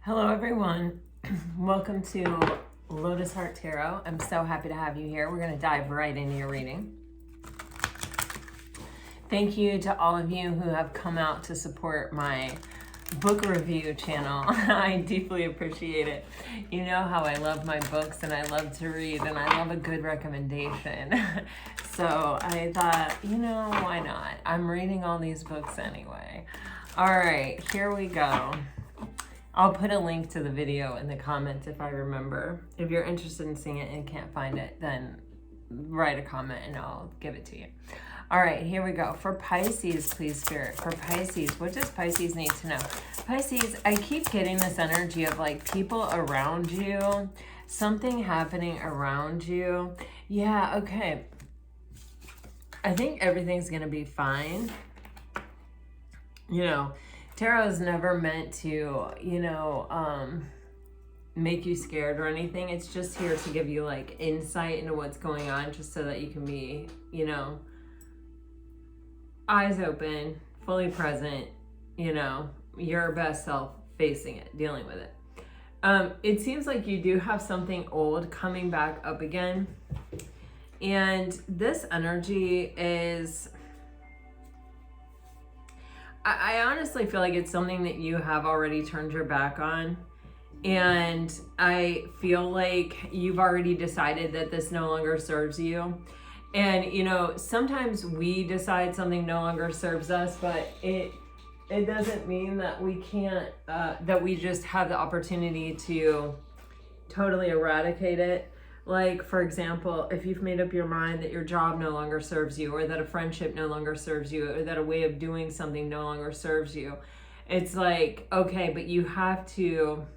Hello everyone, welcome to Lotus Heart Tarot. I'm so happy to have you here. We're going to dive right into your reading. Thank you to all of you who have come out to support my book review channel. I deeply appreciate it. You know how I love my books and I love to read and I love a good recommendation. So I thought, why not? I'm reading all these books anyway. All right, here we go. I'll put a link to the video in the comments if I remember. If you're interested in seeing it and can't find it, then write a comment and I'll give it to you. All right, here we go. For Pisces, please, Spirit. For Pisces, what does Pisces need to know? Pisces, I keep getting this energy of like people around you, something happening around you. Yeah, okay. I think everything's going to be fine. Tarot is never meant to, make you scared or anything. It's just here to give you like insight into what's going on, just so that you can be, eyes open, fully present, your best self facing it, dealing with it. It seems like you do have something old coming back up again. And this energy is... I honestly feel like it's something that you have already turned your back on. And I feel like you've already decided that this no longer serves you. And, sometimes we decide something no longer serves us, but it doesn't mean that we can't, that we just have the opportunity to totally eradicate it. Like, for example, if you've made up your mind that your job no longer serves you, or that a friendship no longer serves you, or that a way of doing something no longer serves you, it's like, okay, but you have to,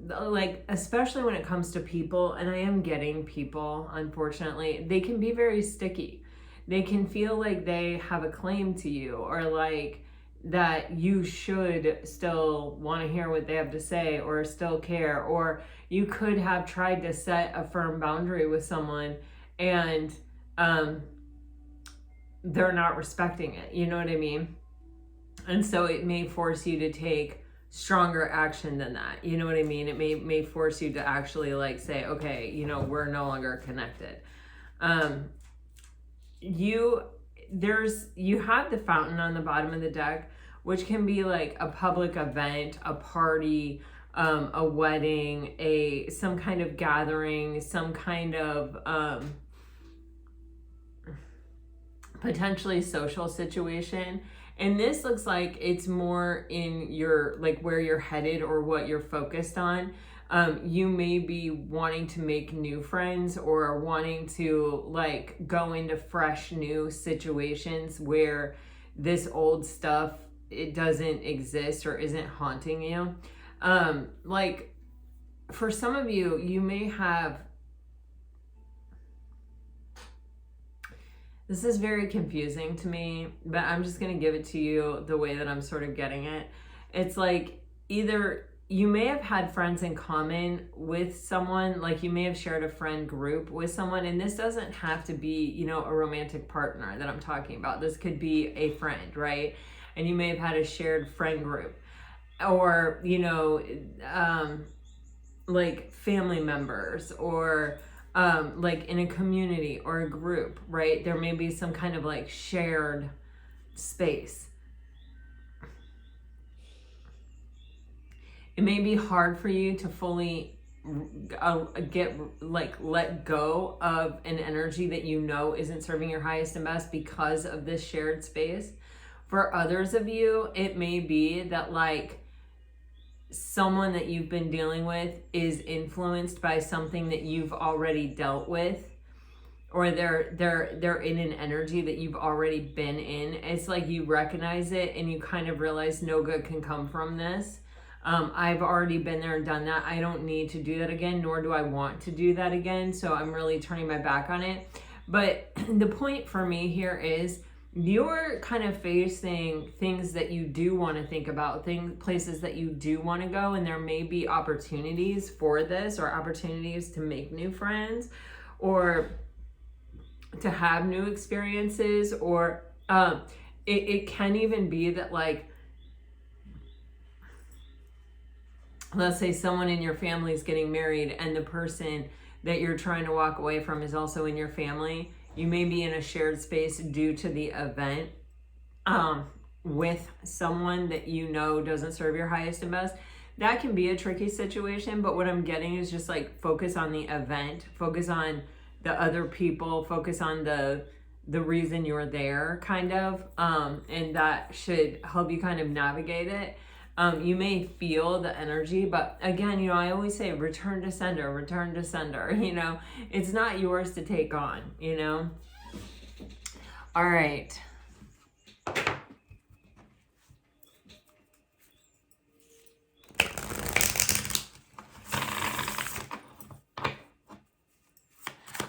like, especially when it comes to people, and I am getting people, unfortunately, they can be very sticky. They can feel like they have a claim to you, or like that you should still want to hear what they have to say, or still care, or you could have tried to set a firm boundary with someone and they're not respecting it. You know what I mean? And so it may force you to take stronger action than that. You know what I mean? It may force you to actually like say, okay, we're no longer connected. You have the Fountain on the bottom of the deck, which can be like a public event, a party, a wedding, some kind of gathering, some kind of potentially social situation. And this looks like it's more in your, like, where you're headed or what you're focused on. You may be wanting to make new friends, or wanting to like go into fresh new situations where this old stuff, it doesn't exist or isn't haunting you. Like for some of you, you may have, this is very confusing to me, but I'm just going to give it to you the way that I'm sort of getting it. It's like either you may have had friends in common with someone, like you may have shared a friend group with someone, and this doesn't have to be, a romantic partner that I'm talking about. This could be a friend, right? And you may have had a shared friend group, or, like family members, or like in a community or a group, right? There may be some kind of like shared space. It may be hard for you to fully let go of an energy that isn't serving your highest and best because of this shared space. For others of you, it may be that like someone that you've been dealing with is influenced by something that you've already dealt with, or they're in an energy that you've already been in. It's like you recognize it and you kind of realize no good can come from this. I've already been there and done that. I don't need to do that again, nor do I want to do that again. So I'm really turning my back on it. But the point for me here is you're kind of facing things that you do want to think about, places that you do want to go, and there may be opportunities for this, or opportunities to make new friends, or to have new experiences, or it can even be that like let's say someone in your family is getting married and the person that you're trying to walk away from is also in your family. You may be in a shared space due to the event with someone that you know doesn't serve your highest and best. That can be a tricky situation, but what I'm getting is just like focus on the event, focus on the other people, focus on the reason you're there, kind of, and that should help you kind of navigate it. You may feel the energy, but again, you know, I always say return to sender, you know, it's not yours to take on, you know. All right.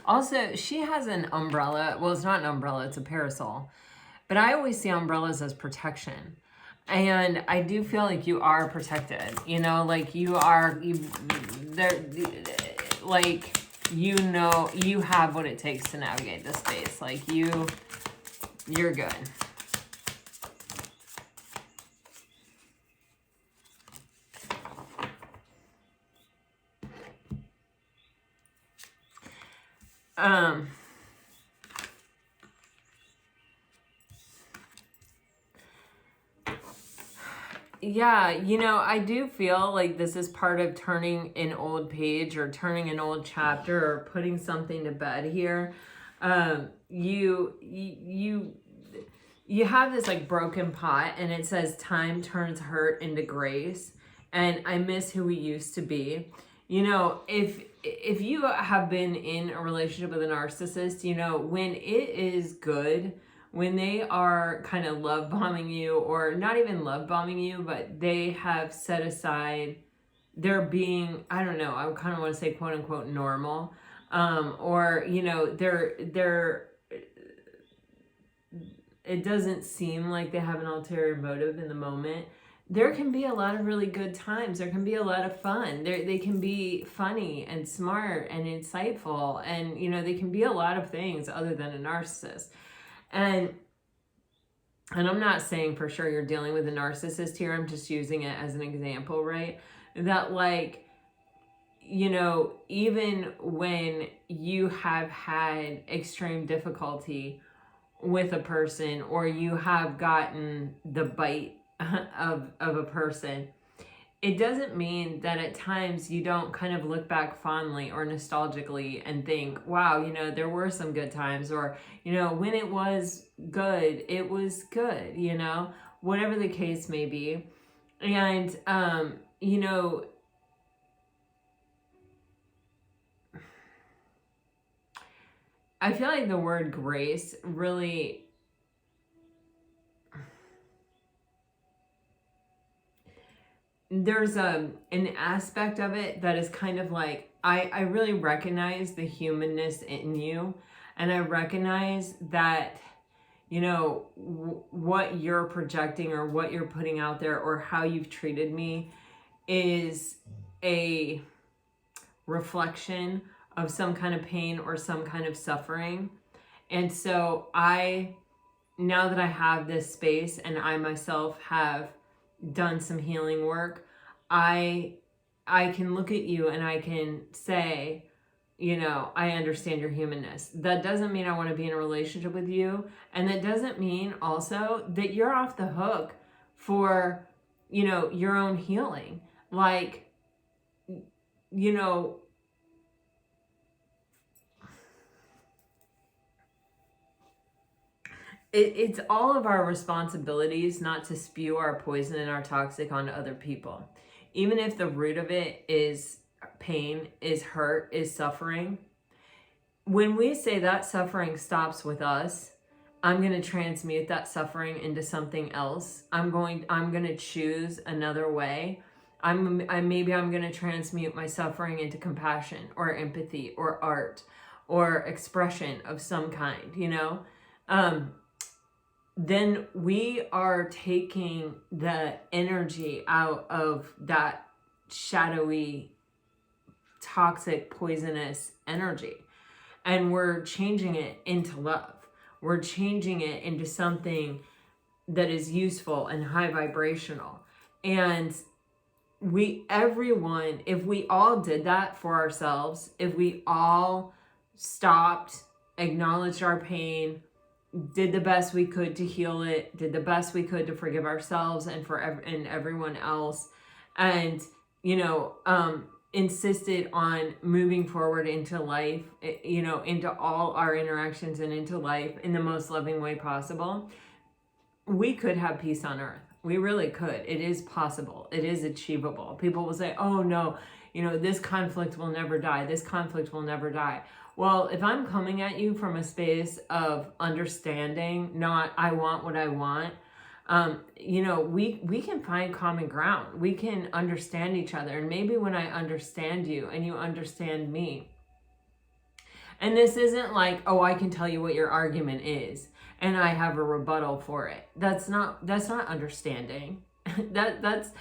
Also, she has an umbrella. Well, it's not an umbrella, it's a parasol. But I always see umbrellas as protection. And I do feel like you are protected. You know, like like, you know, you have what it takes to navigate this space. Like, you're good. Yeah, you know, I do feel like this is part of turning an old page or turning an old chapter or putting something to bed here. You have this like broken pot and it says time turns hurt into grace, and I miss who we used to be. You know, if you have been in a relationship with a narcissist, you know, when it is good, when they are kind of love bombing you, or not even love bombing you, but they have set aside, they're being, I don't know, I kind of want to say quote unquote normal, or, you know, it doesn't seem like they have an ulterior motive in the moment. There can be a lot of really good times. There can be a lot of fun. They can be funny and smart and insightful, and, you know, they can be a lot of things other than a narcissist. And I'm not saying for sure you're dealing with a narcissist here. I'm just using it as an example, right? That, like, you know, even when you have had extreme difficulty with a person, or you have gotten the bite of a person, it doesn't mean that at times you don't kind of look back fondly or nostalgically and think, wow, you know, there were some good times, or, you know, when it was good, it was good, you know, whatever the case may be. And, you know, I feel like the word grace really, there's an aspect of it that is kind of like, I really recognize the humanness in you, and I recognize that, you know, what you're projecting or what you're putting out there or how you've treated me is a reflection of some kind of pain or some kind of suffering. And so now that I have this space and I myself have done some healing work, I can look at you and I can say, you know, I understand your humanness. That doesn't mean I want to be in a relationship with you. And that doesn't mean also that you're off the hook for, you know, your own healing. Like, you know, it's all of our responsibilities not to spew our poison and our toxic onto other people. Even if the root of it is pain, is hurt, is suffering. When we say that suffering stops with us, I'm going to transmute that suffering into something else. I'm going to choose another way. Maybe I'm going to transmute my suffering into compassion or empathy or art or expression of some kind, you know? Then we are taking the energy out of that shadowy, toxic, poisonous energy, and we're changing it into love. We're changing it into something that is useful and high vibrational. And everyone, if we all did that for ourselves, if we all stopped, acknowledged our pain, did the best we could to heal it, did the best we could to forgive ourselves and and everyone else, and insisted on moving forward into life, into all our interactions and into life in the most loving way possible, we could have peace on earth. We really could. It is possible. It is achievable. People will say, oh no, this conflict will never die. This conflict will never die. Well, if I'm coming at you from a space of understanding, not I want what I want, we can find common ground. We can understand each other. And maybe when I understand you and you understand me, and this isn't like, oh, I can tell you what your argument is and I have a rebuttal for it. That's not understanding. that's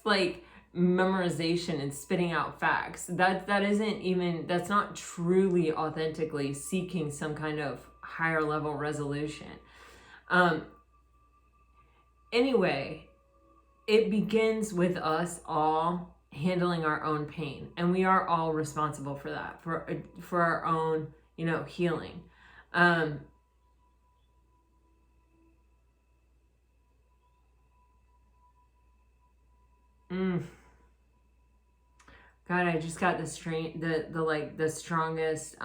like memorization and spitting out facts. That's not truly authentically seeking some kind of higher level resolution. Anyway, it begins with us all handling our own pain, and we are all responsible for that, for our own, healing. God, I just got the strongest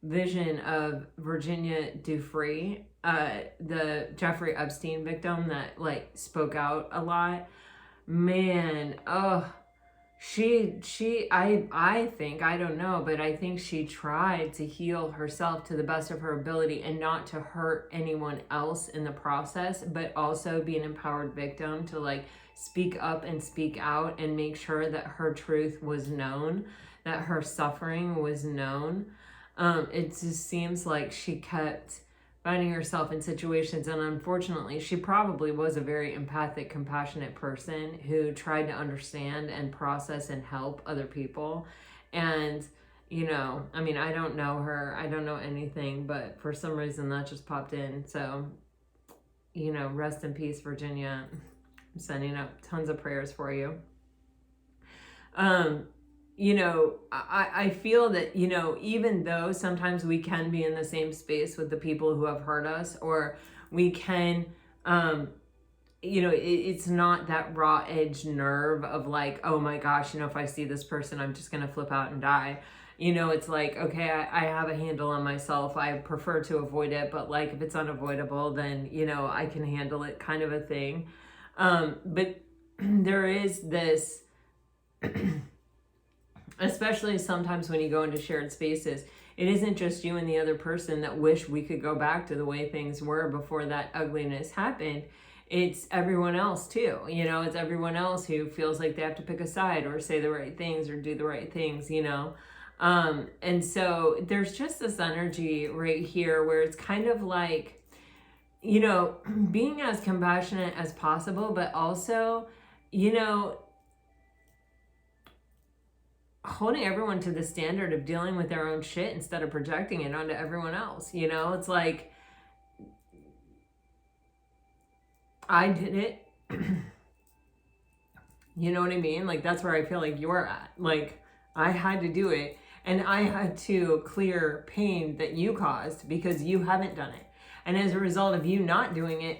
vision of Virginia Dufresne, the Jeffrey Epstein victim that spoke out a lot. Man, oh, I think, I don't know, but I think she tried to heal herself to the best of her ability and not to hurt anyone else in the process, but also be an empowered victim to speak up and speak out and make sure that her truth was known, that her suffering was known. It just seems like she kept finding herself in situations, and unfortunately she probably was a very empathic, compassionate person who tried to understand and process and help other people. And I don't know her, I don't know anything, but for some reason that just popped in. So rest in peace, Virginia. I'm sending up tons of prayers for you. I feel that, even though sometimes we can be in the same space with the people who have hurt us, or we can, it's not that raw edge nerve of oh my gosh, if I see this person, I'm just going to flip out and die. It's okay, I have a handle on myself. I prefer to avoid it, but if it's unavoidable, then, I can handle it, kind of a thing. But there is this, especially sometimes when you go into shared spaces, it isn't just you and the other person that wish we could go back to the way things were before that ugliness happened. It's everyone else too. It's everyone else who feels like they have to pick a side or say the right things or do the right things, and so there's just this energy right here where it's kind of being as compassionate as possible, but also, holding everyone to the standard of dealing with their own shit instead of projecting it onto everyone else. It's I did it. You know what I mean? That's where I feel like you're at. I had to do it, and I had to clear pain that you caused because you haven't done it. And as a result of you not doing it,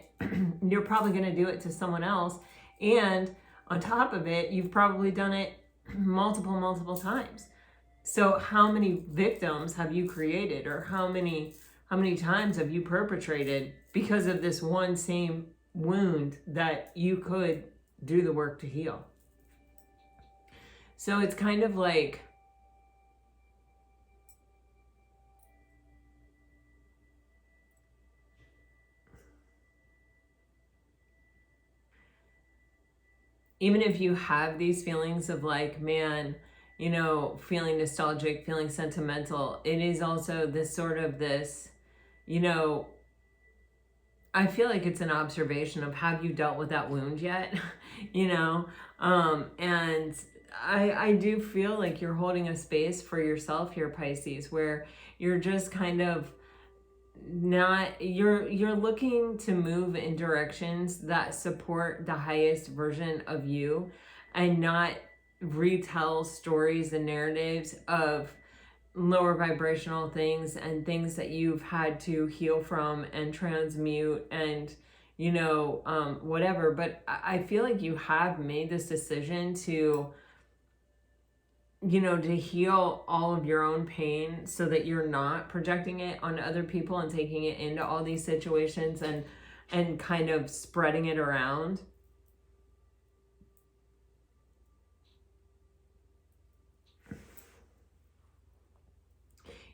you're probably going to do it to someone else. And on top of it, you've probably done it multiple times. So how many victims have you created, or how many times have you perpetrated because of this one same wound that you could do the work to heal? So it's kind of even if you have these feelings of man, feeling nostalgic, feeling sentimental, it is also this sort of this, I feel like it's an observation of, have you dealt with that wound yet? And I do feel like you're holding a space for yourself here, Pisces, where you're just kind of you're looking to move in directions that support the highest version of you, and not retell stories and narratives of lower vibrational things and things that you've had to heal from and transmute and whatever. But I feel like you have made this decision to to heal all of your own pain so that you're not projecting it onto other people and taking it into all these situations and kind of spreading it around.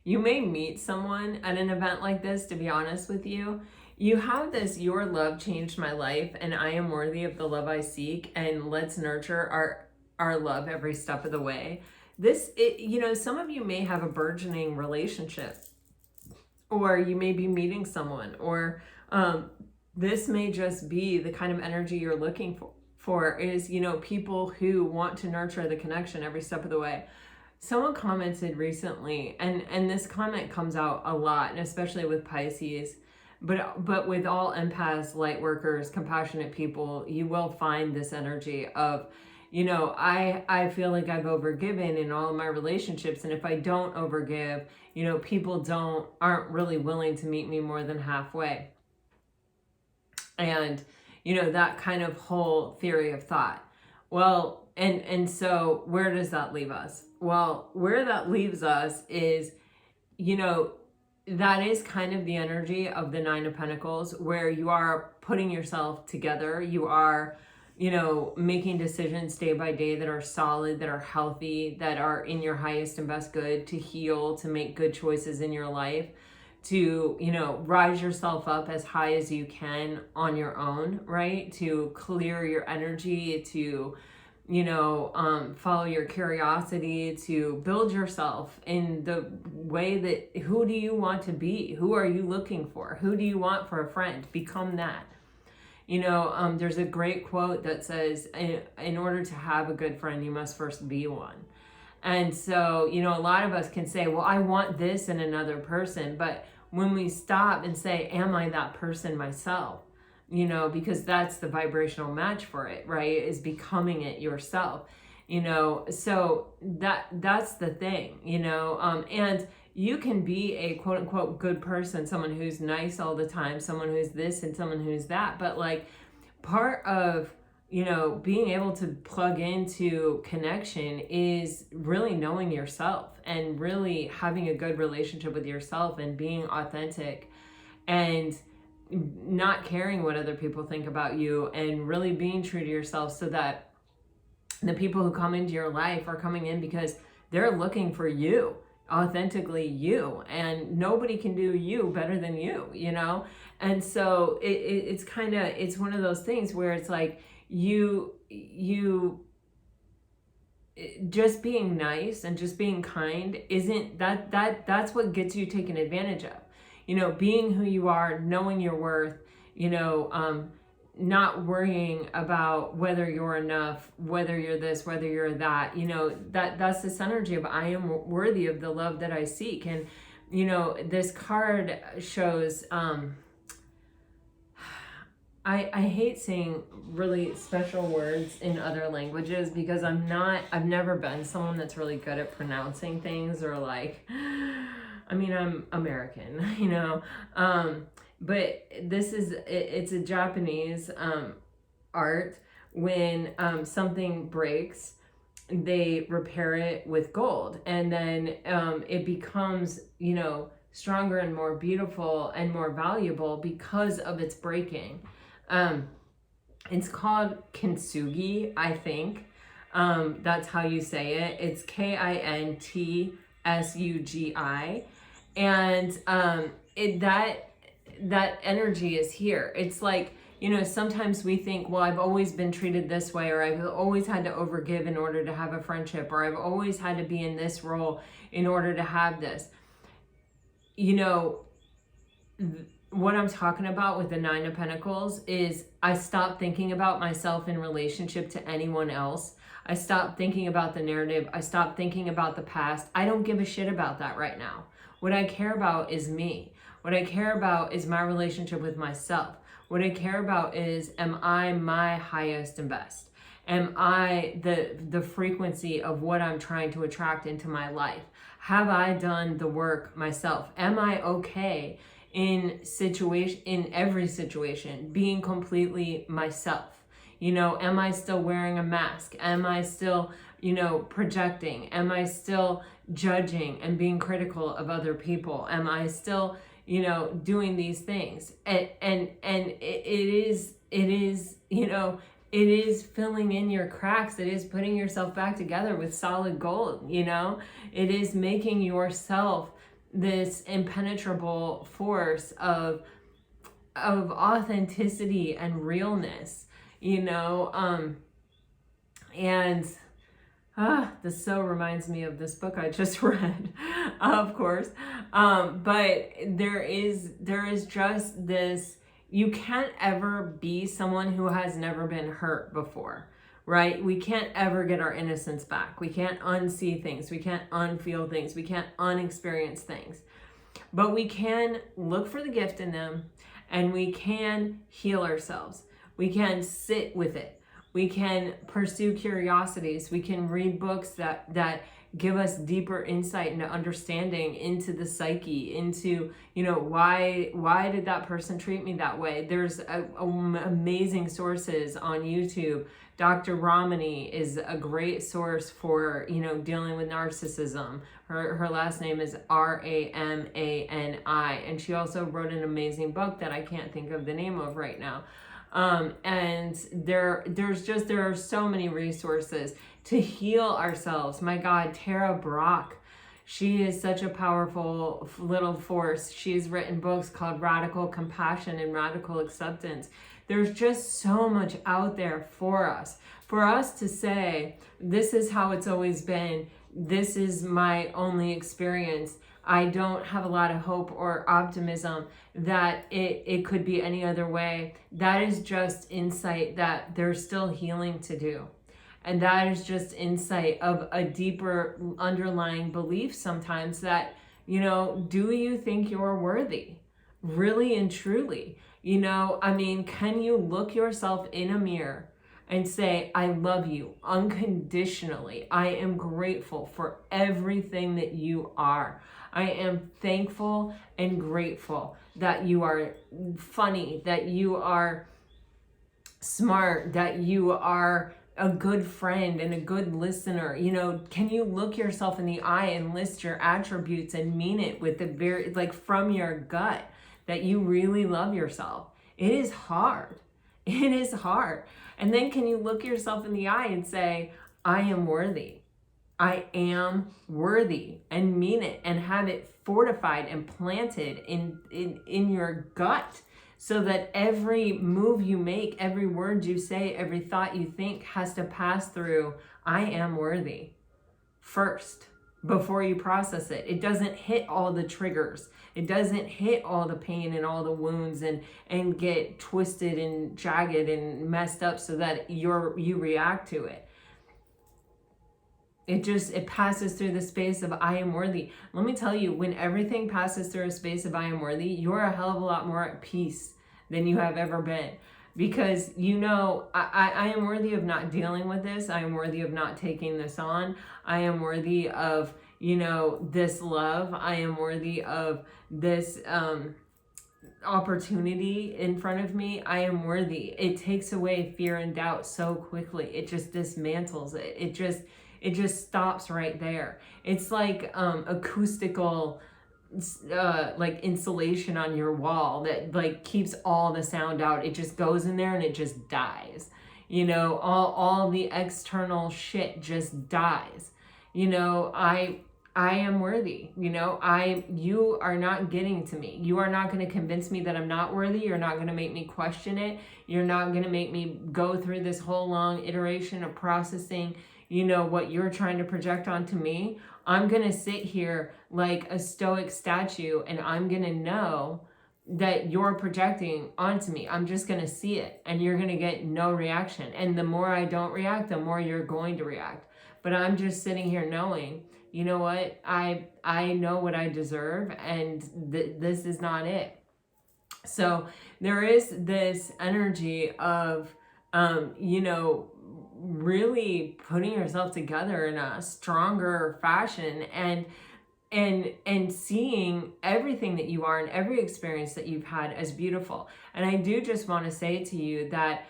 You may meet someone at an event like this, to be honest with you. You have this, your love changed my life and I am worthy of the love I seek, and let's nurture our love every step of the way. Some of you may have a burgeoning relationship, or you may be meeting someone, or this may just be the kind of energy you're looking for is, people who want to nurture the connection every step of the way. Someone commented recently, and this comment comes out a lot, and especially with Pisces, but with all empaths, light workers, compassionate people, you will find this energy of, I feel like I've overgiven in all of my relationships, and if I don't overgive, people aren't really willing to meet me more than halfway. And, that kind of whole theory of thought. Well, and so where does that leave us? Well, where that leaves us is, that is kind of the energy of the Nine of Pentacles, where you are putting yourself together. You are, making decisions day by day that are solid, that are healthy, that are in your highest and best good, to heal, to make good choices in your life, to, rise yourself up as high as you can on your own, right? To clear your energy, to, follow your curiosity, to build yourself in the way that, who do you want to be? Who are you looking for? Who do you want for a friend? Become that. There's a great quote that says, in order to have a good friend, you must first be one. And so, a lot of us can say, well, I want this in another person. But when we stop and say, am I that person myself? Because that's the vibrational match for it, right? Is becoming it yourself, so that's the thing, and you can be a quote unquote good person, someone who's nice all the time, someone who's this and someone who's that. But like part of, being able to plug into connection is really knowing yourself and really having a good relationship with yourself and being authentic and not caring what other people think about you, and really being true to yourself, so that the people who come into your life are coming in because they're looking for you, authentically you, and nobody can do you better than you, And so it's one of those things where it's like you just being nice and just being kind isn't that's what gets you taken advantage of. Being who you are, knowing your worth, not worrying about whether you're enough, whether you're this, whether you're that, that's this energy of I am worthy of the love that I seek. And, this card shows, I hate saying really special words in other languages because I've never been someone that's really good at pronouncing things, or like, I'm American, but it's a Japanese art. When something breaks, they repair it with gold, and then it becomes, stronger and more beautiful and more valuable because of its breaking. It's called kintsugi, I think. That's how you say it. It's KINTSUGI. And that energy is here. It's like, sometimes we think, well, I've always been treated this way, or I've always had to overgive in order to have a friendship, or I've always had to be in this role in order to have this. What I'm talking about with the Nine of Pentacles is I stopped thinking about myself in relationship to anyone else. I stopped thinking about the narrative. I stopped thinking about the past. I don't give a shit about that right now. What I care about is me. What I care about is my relationship with myself. What I care about is, am I my highest and best? Am I the frequency of what I'm trying to attract into my life? Have I done the work myself? Am I okay in every situation, being completely myself? Am I still wearing a mask? Am I still, projecting? Am I still judging and being critical of other people? Am I still, doing these things? And it is filling in your cracks. It is putting yourself back together with solid gold. It is making yourself this impenetrable force of authenticity and realness, and this so reminds me of this book I just read, of course. But there is just this, you can't ever be someone who has never been hurt before, right? We can't ever get our innocence back. We can't unsee things. We can't unfeel things. We can't unexperience things. But we can look for the gift in them, and we can heal ourselves. We can sit with it. We can pursue curiosities. We can read books that give us deeper insight into understanding into the psyche, into, why did that person treat me that way? There's amazing sources on YouTube. Dr. Ramani is a great source for, dealing with narcissism. Her last name is Ramani, and she also wrote an amazing book that I can't think of the name of right now. And there are so many resources to heal ourselves. My God, Tara Brach, she is such a powerful little force. She's written books called Radical Compassion and Radical Acceptance. There's just so much out there for us to say, this is how it's always been. This is my only experience. I don't have a lot of hope or optimism that it could be any other way. That is just insight that there's still healing to do. And that is just insight of a deeper underlying belief sometimes that, do you think you're worthy? Really and truly. Can you look yourself in a mirror and say, I love you unconditionally. I am grateful for everything that you are. I am thankful and grateful that you are funny, that you are smart, that you are a good friend and a good listener. Can you look yourself in the eye and list your attributes and mean it with the from your gut that you really love yourself? It is hard. It is hard. And then can you look yourself in the eye and say, I am worthy. I am worthy, and mean it and have it fortified and planted in your gut, so that every move you make, every word you say, every thought you think has to pass through, I am worthy first before you process it. It doesn't hit all the triggers. It doesn't hit all the pain and all the wounds and get twisted and jagged and messed up so that you react to it. It passes through the space of I am worthy. Let me tell you, when everything passes through a space of I am worthy, you're a hell of a lot more at peace than you have ever been. Because I am worthy of not dealing with this. I am worthy of not taking this on. I am worthy of, this love. I am worthy of this opportunity in front of me. I am worthy. It takes away fear and doubt so quickly. It just dismantles it. It just stops right there. It's like acoustical insulation on your wall that keeps all the sound out. It just goes in there and it just dies. All the external shit just dies. I am worthy. You are not getting to me. You are not going to convince me that I'm not worthy. You're not going to make me question it. You're not going to make me go through this whole long iteration of processing what you're trying to project onto me. I'm going to sit here like a stoic statue, and I'm going to know that you're projecting onto me. I'm just going to see it, and you're going to get no reaction. And the more I don't react, the more you're going to react. but I'm just sitting here knowing, you know what, I know what I deserve, and this is not it. So there is this energy of, you know, really putting yourself together in a stronger fashion, and seeing everything that you are and every experience that you've had as beautiful. And I do just want to say to you that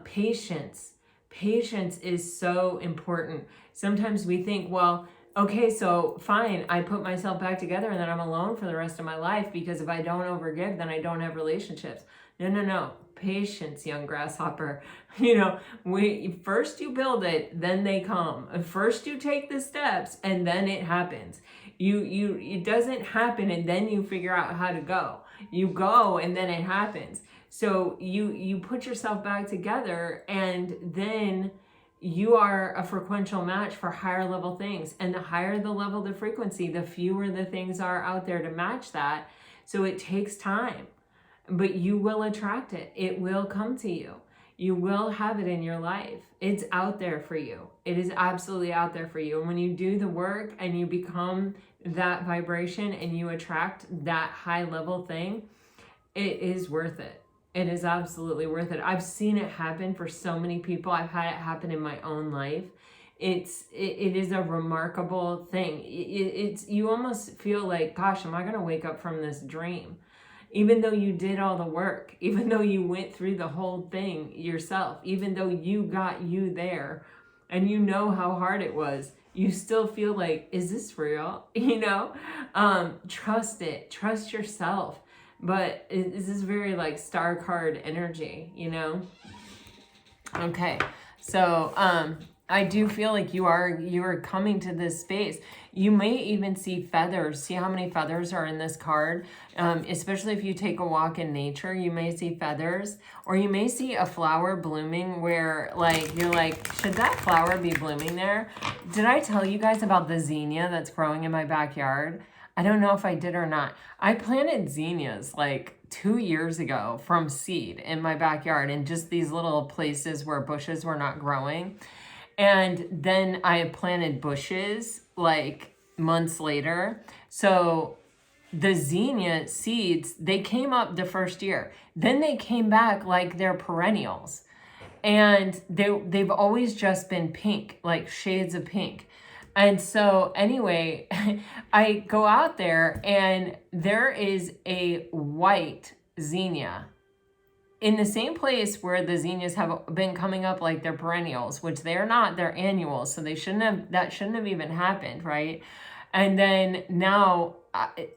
patience is so important. Sometimes we think, well, okay, so fine, I put myself back together and then I'm alone for the rest of my life, because if I don't overgive, then I don't have relationships. No. Patience, young grasshopper. You know, first you build it, then they come. First you take the steps, and then it happens. It doesn't happen and then you figure out how to go. You go and then it happens. So you put yourself back together, and then you are a frequential match for higher level things. And the higher the level, the frequency, the fewer the things are out there to match that. So it takes time, but you will attract it. It will come to you. You will have it in your life. It's out there for you. It is absolutely out there for you. And when you do the work and you become that vibration and you attract that high level thing, it is worth it. It is absolutely worth it. I've seen it happen for so many people. I've had it happen in my own life. It is a remarkable thing. You almost feel like, gosh, am I going to wake up from this dream? Even though you did all the work, even though you went through the whole thing yourself, even though you got you there and you know how hard it was, you still feel like, is this real? You know, trust it, trust yourself. But this is very like star card energy, you know? Okay, so I do feel like you are coming to this space. You may even see feathers. See how many feathers are in this card? Especially if you take a walk in nature, you may see feathers, or you may see a flower blooming where like you're like, should that flower be blooming there? Did I tell you guys about the zinnia that's growing in my backyard? I don't know if I did or not. I planted zinnias like 2 years ago from seed in my backyard, in just these little places where bushes were not growing. And then I planted bushes like months later. So the zinnia seeds, they came up the first year. Then they came back like they're perennials. And they've always just been pink, like shades of pink. And so anyway, I go out there and there is a white zinnia in the same place where the zinnias have been coming up like they're perennials, which they're not, they're annuals. So that shouldn't have even happened, right? And then now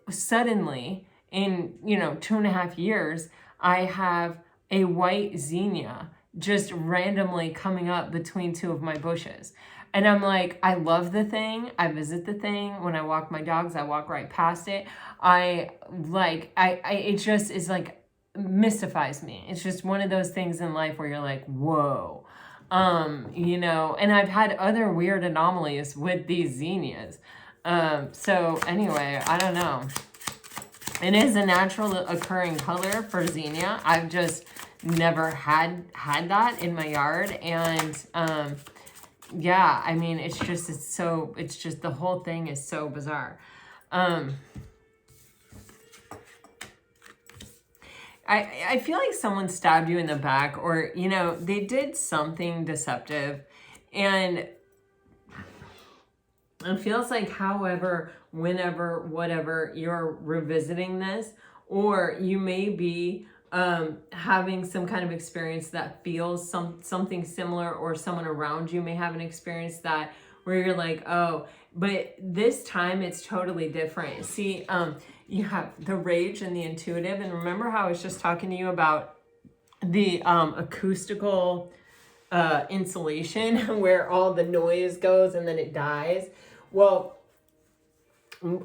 suddenly in, 2.5 years, I have a white zinnia just randomly coming up between two of my bushes. And I'm like, I love the thing. I visit the thing. When I walk my dogs, I walk right past it. It just is like, mystifies me. It's just one of those things in life where you're like, whoa. And I've had other weird anomalies with these zinnias. So anyway, I don't know. It is a natural occurring color for zinnia. I've just never had that in my yard. And, yeah, I mean, it's just the whole thing is so bizarre. I feel like someone stabbed you in the back, or, they did something deceptive, and it feels like however, whenever, whatever, you're revisiting this, or you may be having some kind of experience that feels something similar, or someone around you may have an experience that where you're like, oh, but this time it's totally different. See, you have the rage and the intuitive. And remember how I was just talking to you about the acoustical insulation where all the noise goes and then it dies? Well,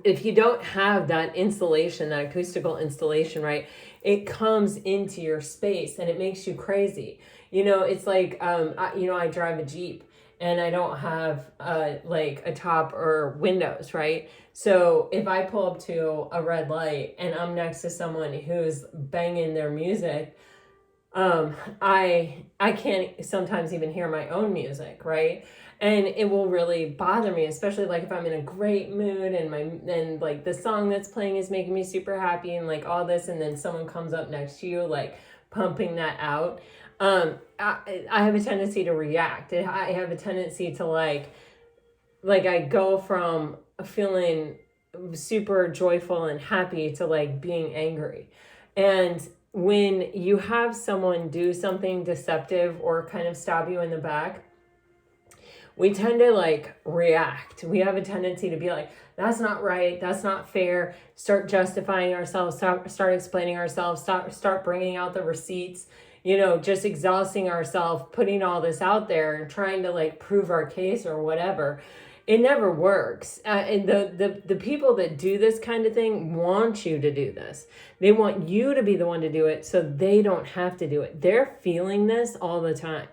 if you don't have that insulation, that acoustical insulation, right, it comes into your space and it makes you crazy. It's like, I drive a Jeep and I don't have like a top or windows, right? So if I pull up to a red light and I'm next to someone who's banging their music, I can't sometimes even hear my own music, right? And it will really bother me, especially like if I'm in a great mood and like the song that's playing is making me super happy and like all this, and then someone comes up next to you like pumping that out. I have a tendency to react. I have a tendency to like I go from feeling super joyful and happy to like being angry. And when you have someone do something deceptive or kind of stab you in the back, we tend to like react. We have a tendency to be like, that's not right, that's not fair, start justifying ourselves, start explaining ourselves, start bringing out the receipts, just exhausting ourselves, putting all this out there and trying to like prove our case or whatever. It never works. And the people that do this kind of thing want you to do this. They want you to be the one to do it so they don't have to do it. They're feeling this all the time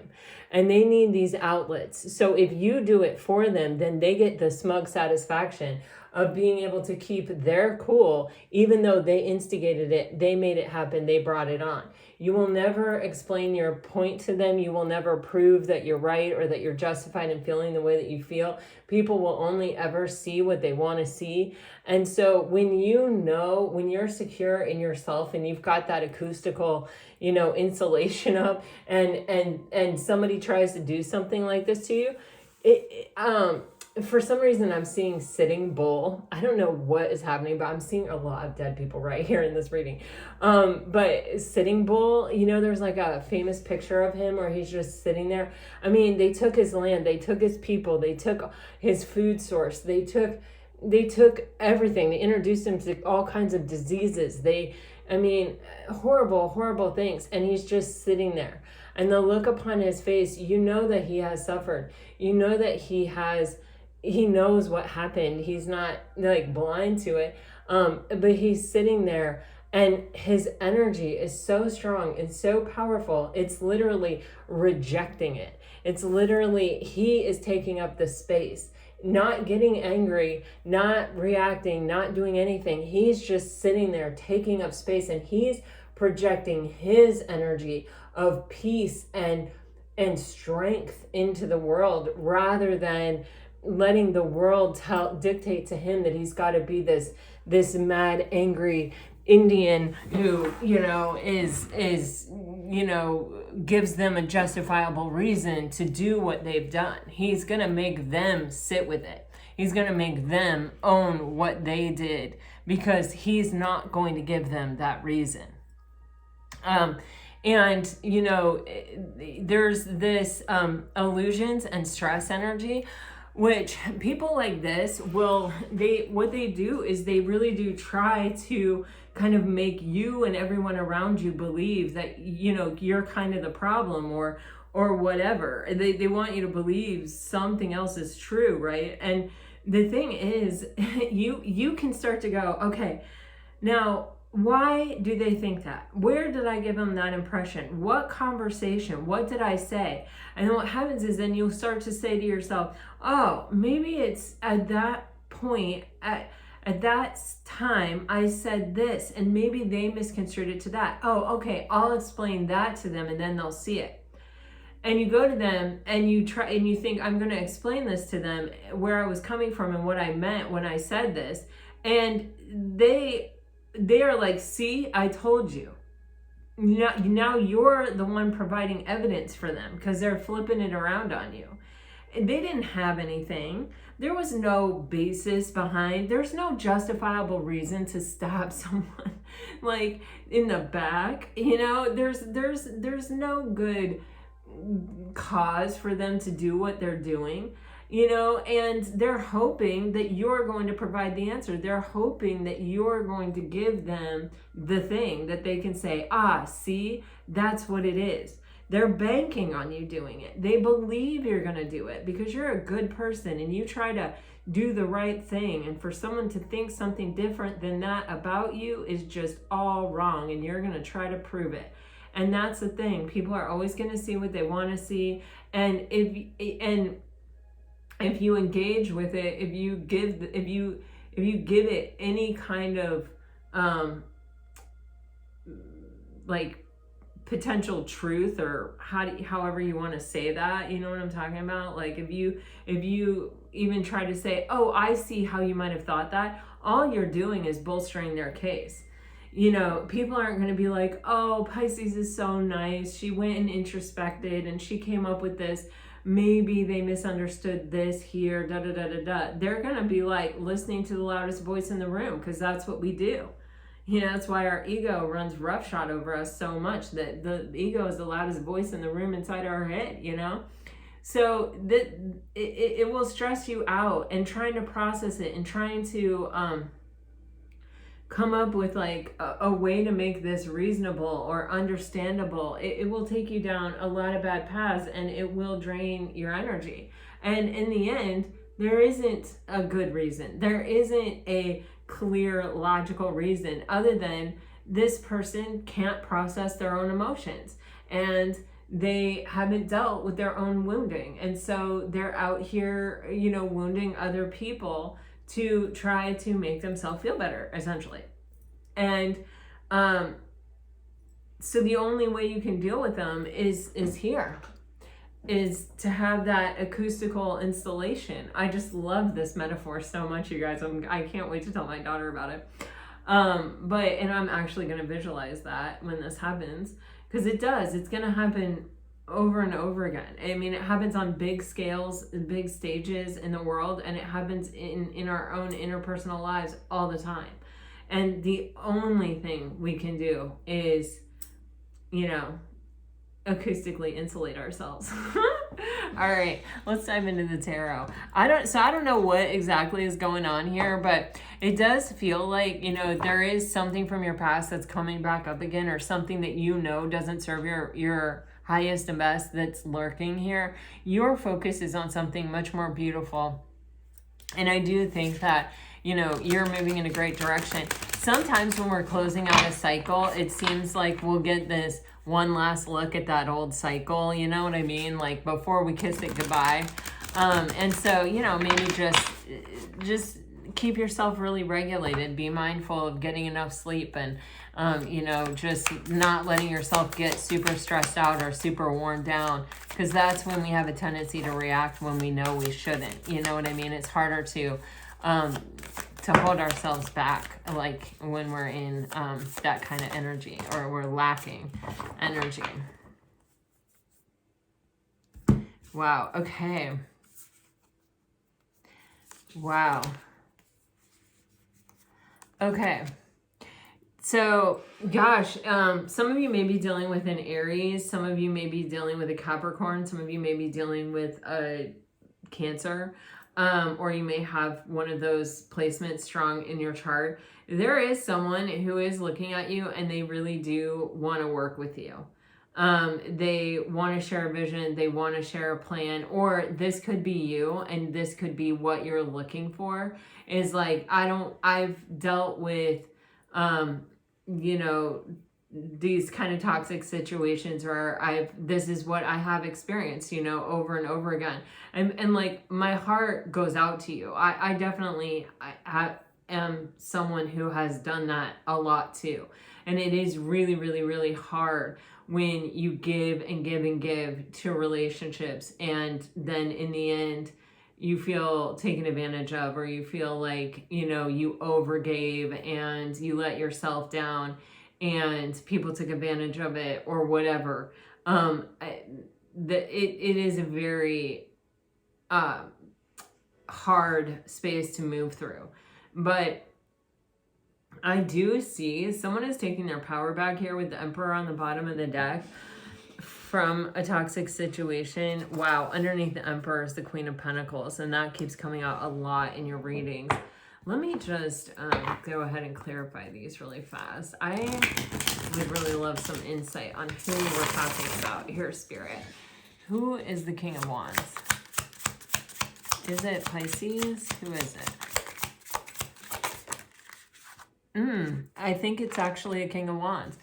and they need these outlets. So if you do it for them, then they get the smug satisfaction of being able to keep their cool, even though they instigated it, they made it happen, they brought it on. You will never explain your point to them. You will never prove that you're right or that you're justified in feeling the way that you feel. People will only ever see what they want to see. And so when you're secure in yourself and you've got that acoustical, insulation up and somebody tries to do something like this to you, for some reason I'm seeing sitting bull. I don't know what is happening, but I'm seeing a lot of dead people right here in this reading. But sitting bull, there's like a famous picture of him where he's just sitting there. I mean, they took his land, they took his people, they took his food source, they took everything. They introduced him to all kinds of diseases. Horrible, horrible things. And he's just sitting there. And the look upon his face, that he has suffered. That he knows what happened. He's not like blind to it. But he's sitting there and his energy is so strong and so powerful. It's literally rejecting it. It's literally, he is taking up the space, not getting angry, not reacting, not doing anything. He's just sitting there taking up space and he's projecting his energy of peace and strength into the world rather than letting the world dictate to him that he's got to be this mad, angry Indian who, gives them a justifiable reason to do what they've done. He's going to make them sit with it. He's going to make them own what they did because he's not going to give them that reason. There's this illusions and stress energy, which people like this what they do is they really do try to kind of make you and everyone around you believe that, you're kind of the problem or whatever. They want you to believe something else is true, right? And the thing is, you can start to go, okay, now, why do they think that? Where did I give them that impression? What conversation? What did I say? And then what happens is then you'll start to say to yourself, oh, maybe it's at that point, at that time, I said this, and maybe they misconstrued it to that. Oh, okay, I'll explain that to them and then they'll see it. And you go to them and you try and you think, I'm going to explain this to them, where I was coming from and what I meant when I said this. And they are like, see, I told you. Now you're the one providing evidence for them because they're flipping it around on you. They didn't have anything. There was no basis behind. There's no justifiable reason to stab someone like in the back. There's no good cause for them to do what they're doing. And they're hoping that you're going to provide the answer. They're hoping that you're going to give them the thing that they can say, see, that's what it is. They're banking on you doing it. They believe you're going to do it because you're a good person and you try to do the right thing. And for someone to think something different than that about you is just all wrong. And you're going to try to prove it. And that's the thing. People are always going to see what they want to see. And if you engage with it, if you give it any kind of like potential truth, or however you want to say that, you know what I'm talking about? Like if you even try to say, oh, I see how you might have thought that, all you're doing is bolstering their case. You know, people aren't going to be like, oh, Pisces is so nice, she went and introspected and she came up with this, maybe they misunderstood this here, da da da da da. They're going to be like listening to the loudest voice in the room, because that's what we do. You know, that's why our ego runs roughshod over us so much, that the ego is the loudest voice in the room inside our head, you know? So that it will stress you out, and trying to process it and trying to come up with like a way to make this reasonable or understandable. It will take you down a lot of bad paths, and it will drain your energy. And in the end, there isn't a good reason. There isn't a clear, logical reason, other than this person can't process their own emotions, and they haven't dealt with their own wounding. And so they're out here, you know, wounding other people to try to make themselves feel better, essentially. And so the only way you can deal with them is here, is to have that acoustical installation. I just love this metaphor so much, you guys. I can't wait to tell my daughter about it. And I'm actually going to visualize that when this happens, because it's going to happen over and over again. I mean, it happens on big scales, big stages in the world, and it happens in our own interpersonal lives all the time. And the only thing we can do is, you know, acoustically insulate ourselves. All right, let's dive into the tarot. I don't know what exactly is going on here, but it does feel like, you know, there is something from your past that's coming back up again, or something that you know doesn't serve your highest and best that's lurking here. Your focus is on something much more beautiful. And I do think that, you know, you're moving in a great direction. Sometimes when we're closing out a cycle, it seems like we'll get this one last look at that old cycle, you know what I mean? Like before we kiss it goodbye. And so, you know, maybe just keep yourself really regulated. Be mindful of getting enough sleep, and, you know, just not letting yourself get super stressed out or super worn down, because that's when we have a tendency to react when we know we shouldn't. You know what I mean? It's harder to hold ourselves back, like when we're in that kind of energy, or we're lacking energy. Wow. Okay. Wow. Okay. So, gosh, some of you may be dealing with an Aries. Some of you may be dealing with a Capricorn. Some of you may be dealing with a Cancer. Or you may have one of those placements strong in your chart. There is someone who is looking at you, and they really do want to work with you. They want to share a vision. They want to share a plan, or this could be you, and this could be what you're looking for. Is like, I've dealt with, you know, these kind of toxic situations where this is what I have experienced, you know, over and over again. And like, my heart goes out to you. I definitely am someone who has done that a lot too. And it is really, really, really hard when you give and give and give to relationships, and then in the end, you feel taken advantage of, or you feel like, you know, you overgave and you let yourself down, and people took advantage of it, or whatever. It is a very hard space to move through. But I do see someone is taking their power back here with the Emperor on the bottom of the deck from a toxic situation. Wow, underneath the Emperor is the Queen of Pentacles, and that keeps coming out a lot in your readings. Let me just go ahead and clarify these really fast. I would really love some insight on who we're talking about here, Spirit. Who is the King of Wands? Is it Pisces? Who is it? I think it's actually a King of Wands.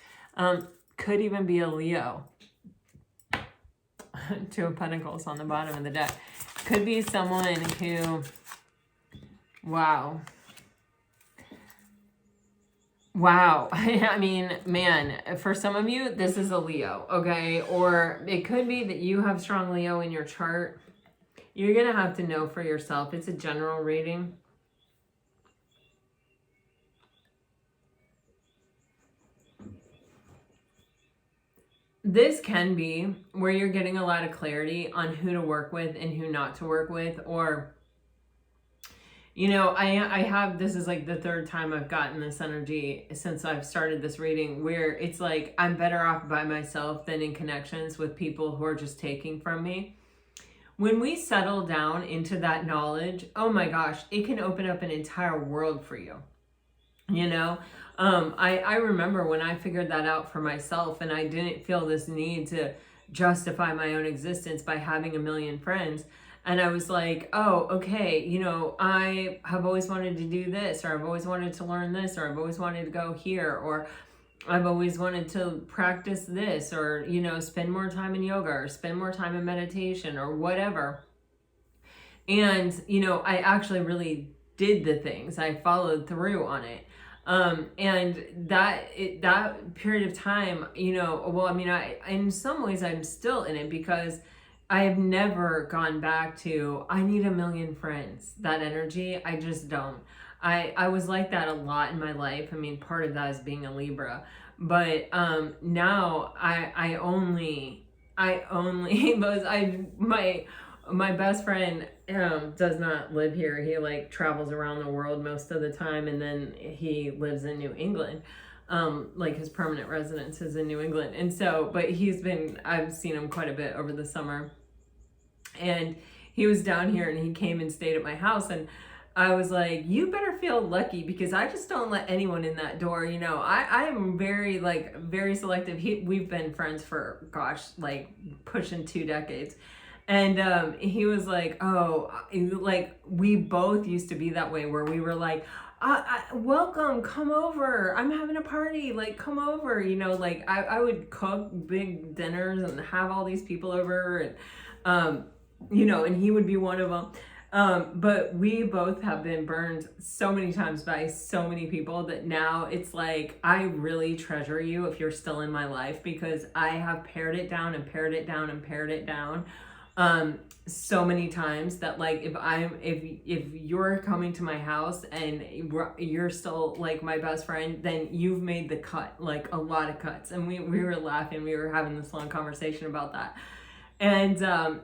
Could even be a Leo. Two of Pentacles on the bottom of the deck. Could be someone who, wow. Wow. I mean, man, for some of you, this is a Leo, okay? Or it could be that you have strong Leo in your chart. You're going to have to know for yourself. It's a general reading. This can be where you're getting a lot of clarity on who to work with and who not to work with, or you know, I have, this is like the third time I've gotten this energy since I've started this reading, where it's like I'm better off by myself than in connections with people who are just taking from me. When we settle down into that knowledge, oh my gosh, it can open up an entire world for you. You know, I remember when I figured that out for myself, and I didn't feel this need to justify my own existence by having a million friends. And I was like, oh, okay, you know, I have always wanted to do this, or I've always wanted to learn this, or I've always wanted to go here, or I've always wanted to practice this, or, you know, spend more time in yoga, or spend more time in meditation, or whatever. And, you know, I actually really did the things. I followed through on it. And that period of time, you know, well, I mean, in some ways I'm still in it, because I have never gone back to, I need a million friends, that energy. I just don't. I was like that a lot in my life. I mean, part of that is being a Libra, but now I only my best friend does not live here. He like travels around the world most of the time, and then he lives in New England. Like his permanent residence is in New England. And so, but I've seen him quite a bit over the summer. And he was down here and he came and stayed at my house, and I was like, you better feel lucky, because I just don't let anyone in that door. You know, I am very selective. We've been friends for, gosh, like pushing 2 decades. And he was like, oh, like we both used to be that way, where we were like, welcome, come over, I'm having a party, like come over, you know, like I would cook big dinners and have all these people over, and you know, and he would be one of them. But we both have been burned so many times by so many people that now it's like, I really treasure you if you're still in my life, because I have pared it down and pared it down and pared it down so many times that like if you're coming to my house and you're still like my best friend, then you've made the cut, like a lot of cuts. And we were laughing, we were having this long conversation about that. And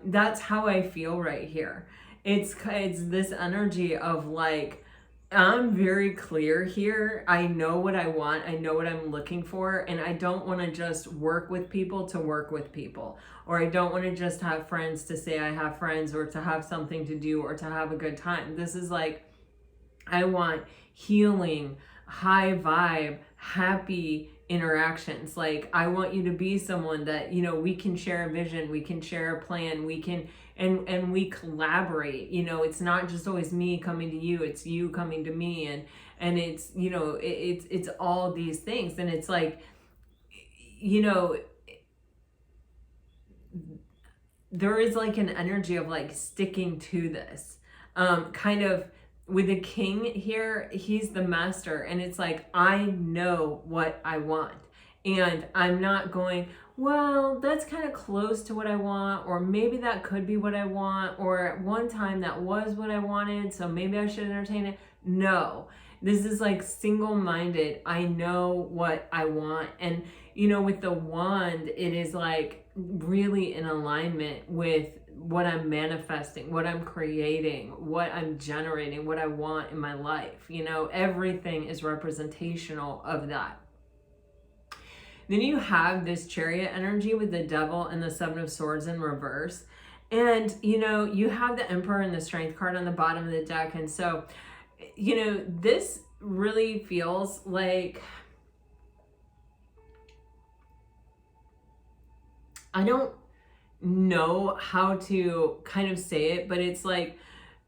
that's how I feel right here. It's this energy of like, I'm very clear here. I know what I want. I know what I'm looking for. And I don't want to just work with people to work with people. Or I don't want to just have friends to say I have friends, or to have something to do, or to have a good time. This is like, I want healing, high vibe, happy interactions. Like, I want you to be someone that, you know, we can share a vision, we can share a plan, we can, and we collaborate. You know, it's not just always me coming to you, it's you coming to me, and it's, you know, it's all these things. And it's like, you know, there is like an energy of like sticking to this, kind of. With the king here, he's the master, and it's like, I know what I want, and I'm not going, well, that's kind of close to what I want, or maybe that could be what I want, or at one time that was what I wanted, so maybe I should entertain it. No, this is like single-minded. I know what I want. And you know, with the wand, it is like really in alignment with what I'm manifesting, what I'm creating, what I'm generating, what I want in my life. You know, everything is representational of that. Then you have this Chariot energy with the Devil and the Seven of Swords in reverse. And, you know, you have the Emperor and the Strength card on the bottom of the deck. And so, you know, this really feels like, I don't know how to kind of say it, but it's like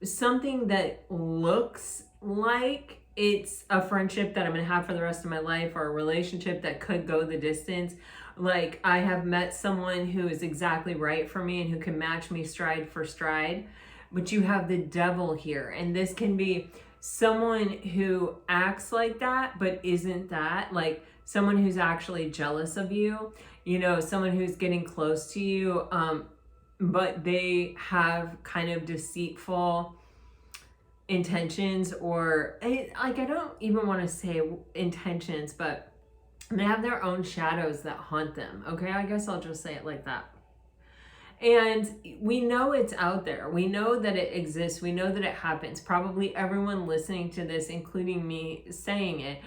something that looks like it's a friendship that I'm gonna have for the rest of my life, or a relationship that could go the distance. Like, I have met someone who is exactly right for me and who can match me stride for stride. But you have the Devil here, and this can be someone who acts like that but isn't that, like someone who's actually jealous of you, you know, someone who's getting close to you, but they have kind of deceitful intentions, or like, I don't even want to say intentions, but they have their own shadows that haunt them. Okay, I guess I'll just say it like that. And we know it's out there. We know that it exists. We know that it happens. Probably everyone listening to this, including me saying it,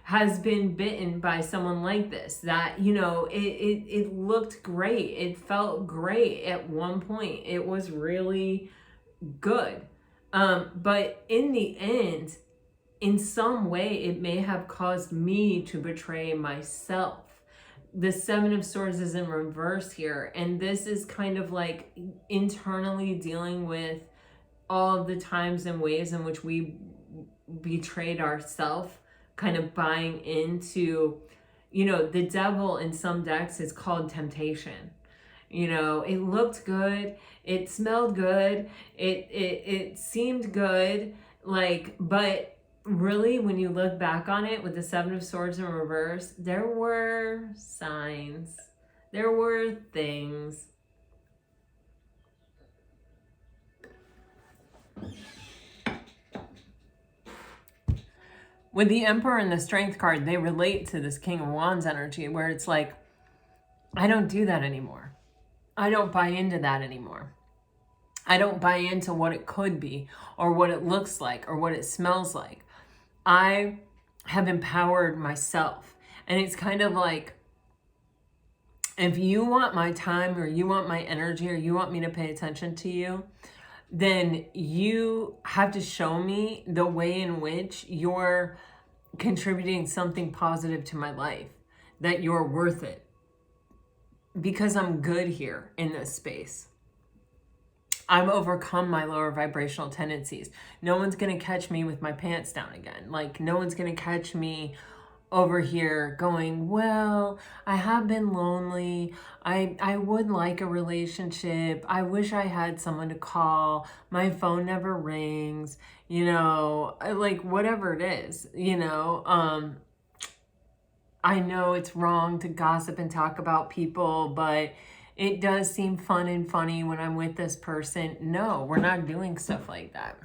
has been bitten by someone like this, that, you know, it looked great. It felt great at one point. It was really good. But in the end, in some way, it may have caused me to betray myself. The Seven of Swords is in reverse here. And this is kind of like internally dealing with all of the times and ways in which we betrayed ourselves, kind of buying into, you know, the devil in some decks is called temptation. You know, it looked good, it smelled good, it seemed good, like, but really when you look back on it with the Seven of Swords in reverse, there were signs, there were things. With the Emperor and the Strength card, they relate to this King of Wands energy, where it's like, I don't do that anymore. I don't buy into that anymore. I don't buy into what it could be, or what it looks like, or what it smells like. I have empowered myself. And it's kind of like, if you want my time, or you want my energy, or you want me to pay attention to you, then you have to show me the way in which you're contributing something positive to my life, that you're worth it. Because I'm good here in this space. I've overcome my lower vibrational tendencies. No one's going to catch me with my pants down again. Like, no one's going to catch me over here going, well, I have been lonely. I would like a relationship. I wish I had someone to call. My phone never rings. You know, like, whatever it is, you know, I know it's wrong to gossip and talk about people, but it does seem fun and funny when I'm with this person. No, we're not doing stuff like that.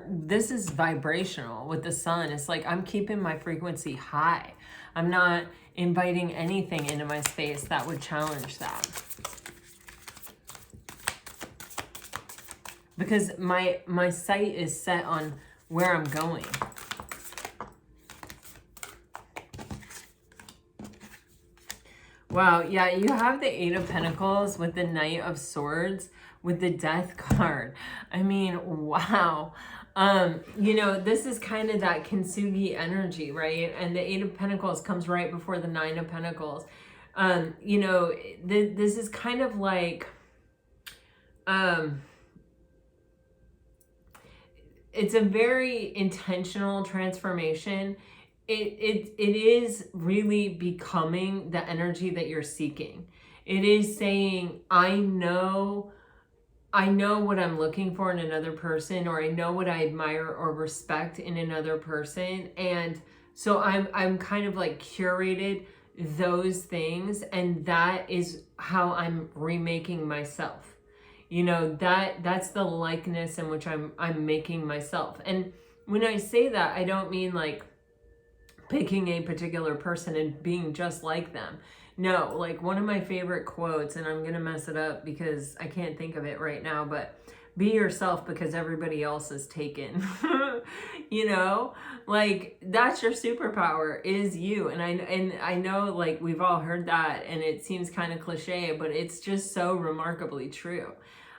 This is vibrational with the sun. It's like, I'm keeping my frequency high. I'm not inviting anything into my space that would challenge that. Because my sight is set on where I'm going. Wow, yeah, you have the Eight of Pentacles with the Knight of Swords with the Death card. I mean, wow. You know, this is kind of that kintsugi energy, right? And the Eight of Pentacles comes right before the Nine of Pentacles. You know, this is kind of like, it's a very intentional transformation. It is really becoming the energy that you're seeking. It is saying, I know what I'm looking for in another person, or I know what I admire or respect in another person. And so I'm kind of like curated those things, and that is how I'm remaking myself. You know, that's the likeness in which I'm making myself. And when I say that, I don't mean like picking a particular person and being just like them. No, like one of my favorite quotes, and I'm going to mess it up because I can't think of it right now, but be yourself because everybody else is taken. You know, like that's your superpower, is you. And I know like we've all heard that and it seems kind of cliche, but it's just so remarkably true.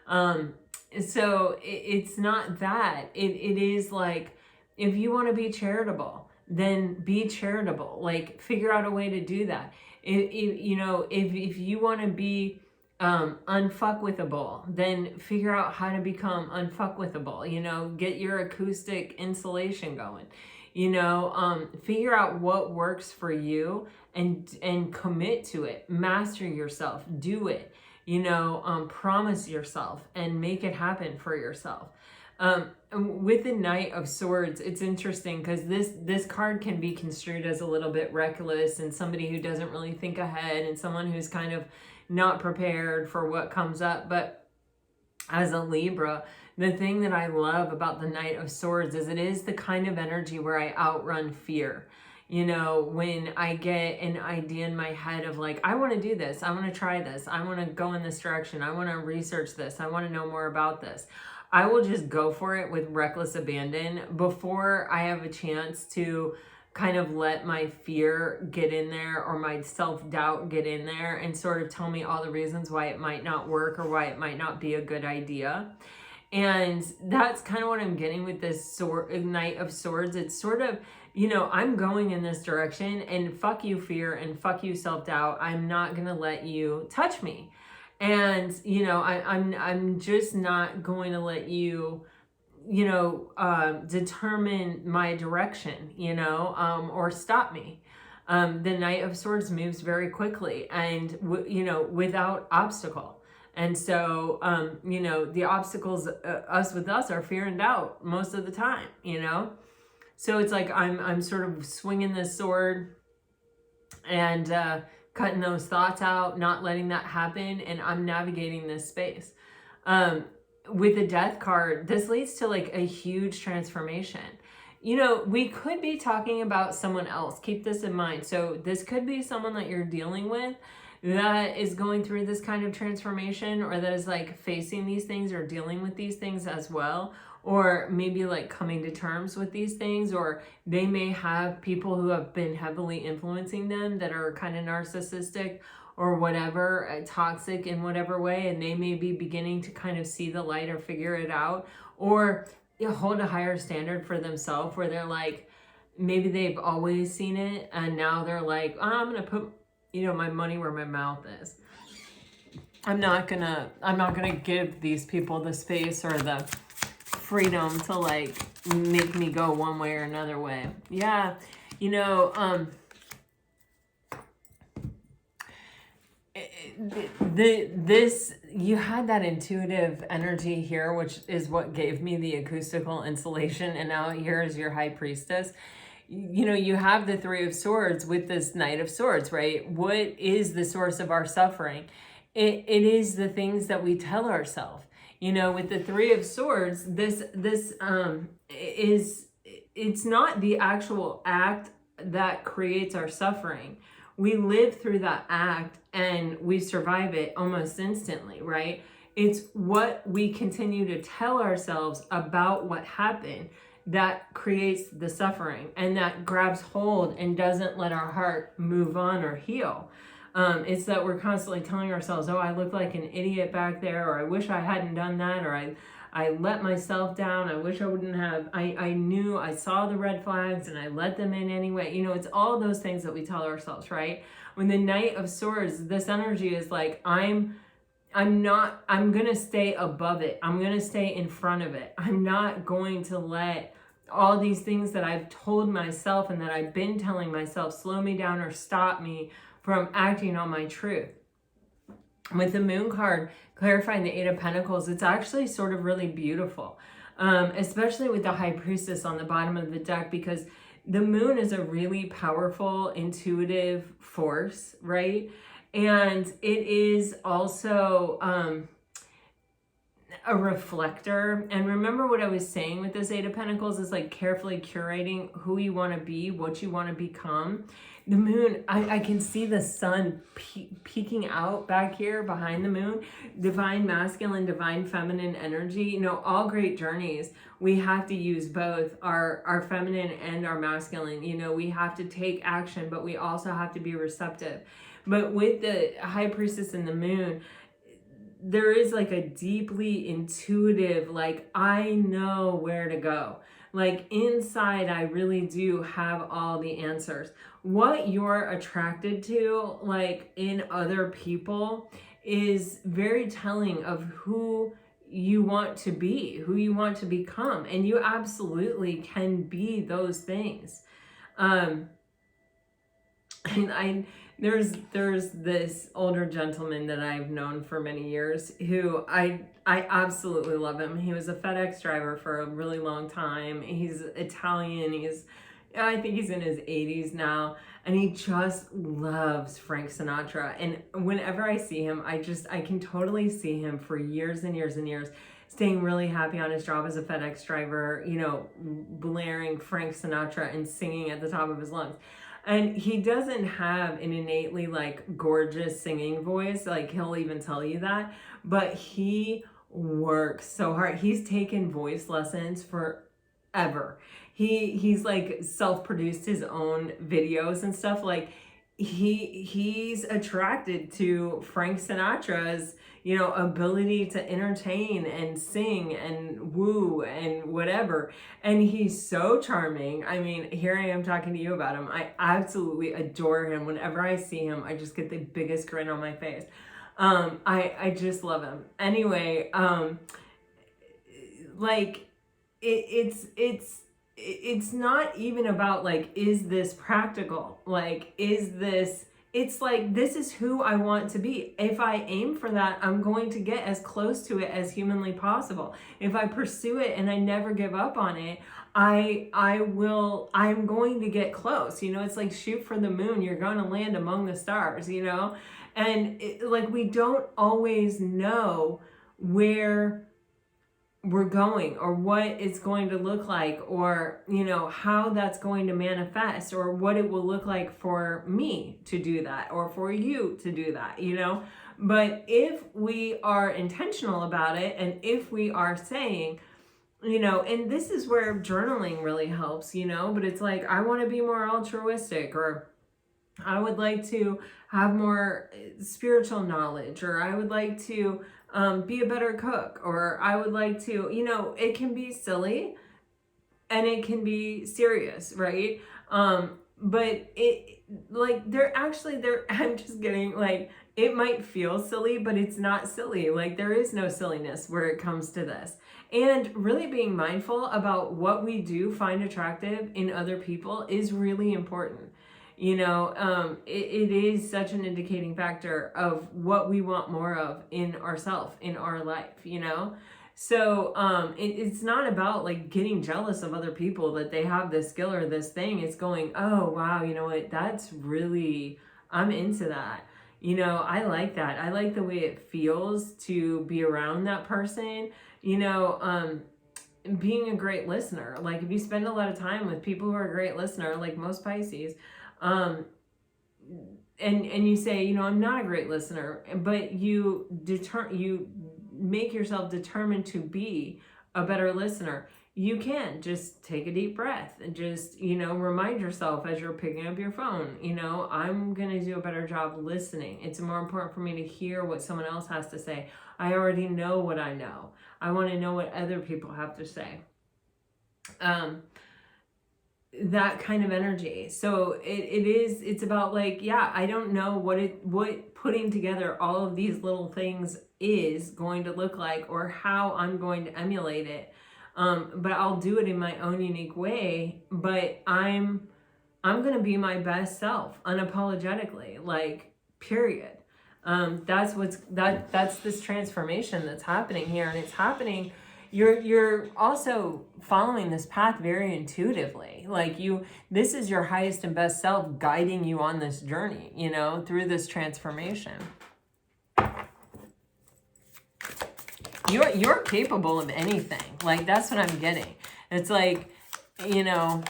So it's not that. It is like, if you want to be charitable, then be charitable. Like, figure out a way to do that. You know, if you want to be unfuckwithable, then figure out how to become unfuckwithable. You know, get your acoustic insulation going. You know, figure out what works for you and commit to it. Master yourself. Do it. You know, promise yourself and make it happen for yourself. With the Knight of Swords, it's interesting because this card can be construed as a little bit reckless and somebody who doesn't really think ahead and someone who's kind of not prepared for what comes up. But as a Libra, the thing that I love about the Knight of Swords is it is the kind of energy where I outrun fear. You know, when I get an idea in my head of like, I want to do this, I want to try this, I want to go in this direction, I want to research this, I want to know more about this, I will just go for it with reckless abandon before I have a chance to kind of let my fear get in there or my self-doubt get in there and sort of tell me all the reasons why it might not work or why it might not be a good idea. And that's kind of what I'm getting with this Knight of Swords. It's sort of, you know, I'm going in this direction and fuck you fear and fuck you self-doubt. I'm not going to let you touch me. And, you know, I'm just not going to let you, you know, determine my direction, you know, or stop me. The Knight of Swords moves very quickly and, you know, without obstacle. And so, you know, the obstacles with us are fear and doubt most of the time, you know. So it's like I'm sort of swinging this sword and cutting those thoughts out, not letting that happen, and I'm navigating this space. With the Death card, this leads to like a huge transformation. You know, we could be talking about someone else. Keep this in mind. So this could be someone that you're dealing with that is going through this kind of transformation, or that is like facing these things or dealing with these things as well, or maybe like coming to terms with these things, or they may have people who have been heavily influencing them that are kind of narcissistic or whatever, toxic in whatever way, and they may be beginning to kind of see the light or figure it out, or hold a higher standard for themselves where they're like, maybe they've always seen it and now they're like, oh, I'm gonna put, you know, my money where my mouth is. I'm not gonna give these people the space or the freedom to like make me go one way or another way. Yeah, you know, you had that intuitive energy here, which is what gave me the acoustical insulation, and now here is your High Priestess. You know, you have the Three of Swords with this Knight of Swords, right? What is the source of our suffering? It is the things that we tell ourselves. You know, with the Three of Swords, it's not the actual act that creates our suffering. We live through that act and we survive it almost instantly, right? It's what we continue to tell ourselves about what happened that creates the suffering, and that grabs hold and doesn't let our heart move on or heal. It's that we're constantly telling ourselves, oh, I look like an idiot back there, or I wish I hadn't done that, or I let myself down, I wish I wouldn't have, I knew, I saw the red flags and I let them in anyway. You know, it's all those things that we tell ourselves, right? When the Knight of Swords, this energy is like, I'm going to stay above it. I'm going to stay in front of it. I'm not going to let all these things that I've told myself and that I've been telling myself slow me down or stop me from acting on my truth. With the Moon card, clarifying the Eight of Pentacles, it's actually sort of really beautiful, especially with the High Priestess on the bottom of the deck, because the Moon is a really powerful, intuitive force, right? And it is also a reflector. And remember what I was saying with this Eight of Pentacles is like carefully curating who you want to be, what you want to become. The Moon, I can see the sun peeking out back here behind the Moon. Divine masculine, divine feminine energy. You know, all great journeys, we have to use both our feminine and our masculine. You know, we have to take action, but we also have to be receptive. But with the High Priestess and the Moon, there is like a deeply intuitive, like, I know where to go. Like inside, I really do have all the answers. What you're attracted to, like in other people, is very telling of who you want to be, who you want to become. And you absolutely can be those things. And there's this older gentleman that I've known for many years who I absolutely love him. He was a FedEx driver for a really long time. He's Italian. I think he's in his 80s now, and he just loves Frank Sinatra. And whenever I see him, I can totally see him for years and years and years staying really happy on his job as a FedEx driver, you know, blaring Frank Sinatra and singing at the top of his lungs. And he doesn't have an innately like gorgeous singing voice, like he'll even tell you that, but he works so hard. He's taken voice lessons forever. He's like self-produced his own videos and stuff. Like he's attracted to Frank Sinatra's, you know, ability to entertain and sing and woo and whatever. And he's so charming. I mean, here I am talking to you about him. I absolutely adore him. Whenever I see him, I just get the biggest grin on my face. I just love him. Anyway, like it's not even about like, is this practical? Like, it's like, this is who I want to be. If I aim for that, I'm going to get as close to it as humanly possible. If I pursue it and I never give up on it, I'm going to get close. You know, it's like shoot for the moon. You're going to land among the stars, you know? And like, we don't always know where we're going or what it's going to look like, or you know, how that's going to manifest, or what it will look like for me to do that or for you to do that, you know. But if we are intentional about it, and if we are saying, you know, and this is where journaling really helps, you know, but it's like, I want to be more altruistic, or I would like to have more spiritual knowledge, or I would like to be a better cook, or I would like to, you know, it can be silly and it can be serious, right? But it, like, I'm just getting like, it might feel silly, but it's not silly. Like, there is no silliness where it comes to this. And really being mindful about what we do find attractive in other people is really important. You know, it is such an indicating factor of what we want more of in ourselves, in our life, you know? So it's not about like getting jealous of other people that they have this skill or this thing. It's going, oh, wow, you know what? That's really, I'm into that. You know, I like that. I like the way it feels to be around that person, you know, being a great listener. Like if you spend a lot of time with people who are a great listener, like most Pisces, and you say, you know, I'm not a great listener, but you make yourself determined to be a better listener. You can just take a deep breath and just, you know, remind yourself as you're picking up your phone, you know, I'm going to do a better job listening. It's more important for me to hear what someone else has to say. I already know what I know. I want to know what other people have to say. That kind of energy. So it's about like, yeah, I don't know what putting together all of these little things is going to look like, or how I'm going to emulate it. But I'll do it in my own unique way, but I'm going to be my best self unapologetically, like, period. That's this transformation that's happening here. And it's happening. You're also following this path very intuitively. Like this is your highest and best self guiding you on this journey, you know, through this transformation. You're capable of anything. Like, that's what I'm getting. It's like, you know,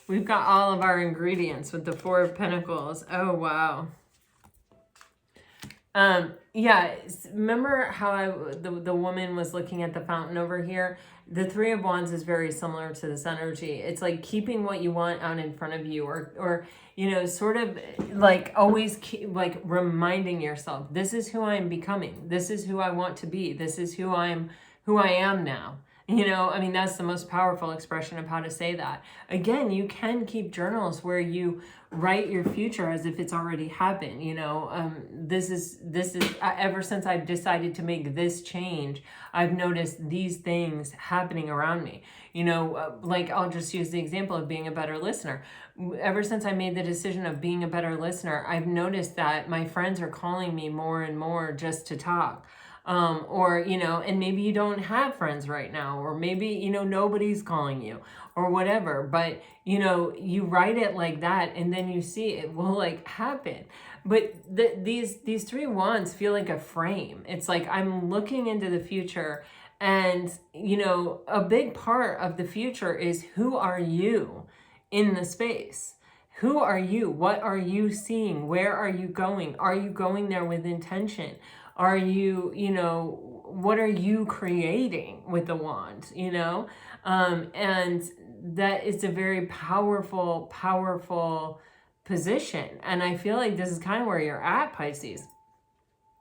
we've got all of our ingredients with the Four of Pentacles. Oh, wow. Yeah, remember how the woman was looking at the fountain over here? The Three of Wands is very similar to this energy. It's like keeping what you want out in front of you, or you know, sort of like always like reminding yourself, this is who I'm becoming. This is who I want to be. This is who I am now. You know, I mean, that's the most powerful expression of how to say that. Again, you can keep journals where you write your future as if it's already happened. You know, this is ever since I've decided to make this change, I've noticed these things happening around me. You know, like I'll just use the example of being a better listener. Ever since I made the decision of being a better listener, I've noticed that my friends are calling me more and more just to talk. Or, you know, and maybe you don't have friends right now, or maybe, you know, nobody's calling you or whatever, but, you know, you write it like that and then you see it will like happen. But these three wands feel like a frame. It's like I'm looking into the future, and, you know, a big part of the future is who are you in the space? Who are you? What are you seeing? Where are you going? Are you going there with intention? Are you, you know, what are you creating with the wand, you know? And that is a very powerful, powerful position. And I feel like this is kind of where you're at, Pisces.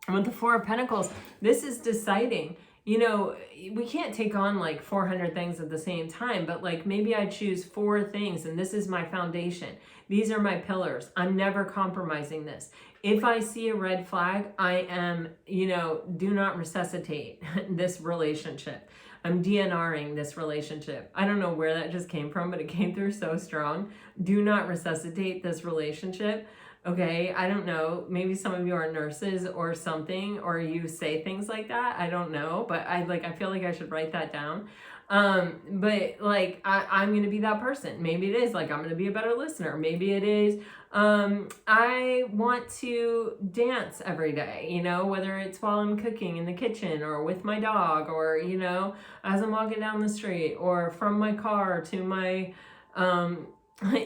And with the Four of Pentacles, this is deciding, you know, we can't take on like 400 things at the same time, but like maybe I choose 4 things and this is my foundation. These are my pillars. I'm never compromising this. If I see a red flag, I am, you know, do not resuscitate this relationship. I'm DNRing this relationship. I don't know where that just came from, but it came through so strong. Do not resuscitate this relationship. Okay, I don't know. Maybe some of you are nurses or something, or you say things like that. I don't know, but I feel like I should write that down. But like I'm gonna be that person. Maybe it is like I'm gonna be a better listener. Maybe it is I want to dance every day, you know, whether it's while I'm cooking in the kitchen or with my dog, or, you know, as I'm walking down the street, or from my car to my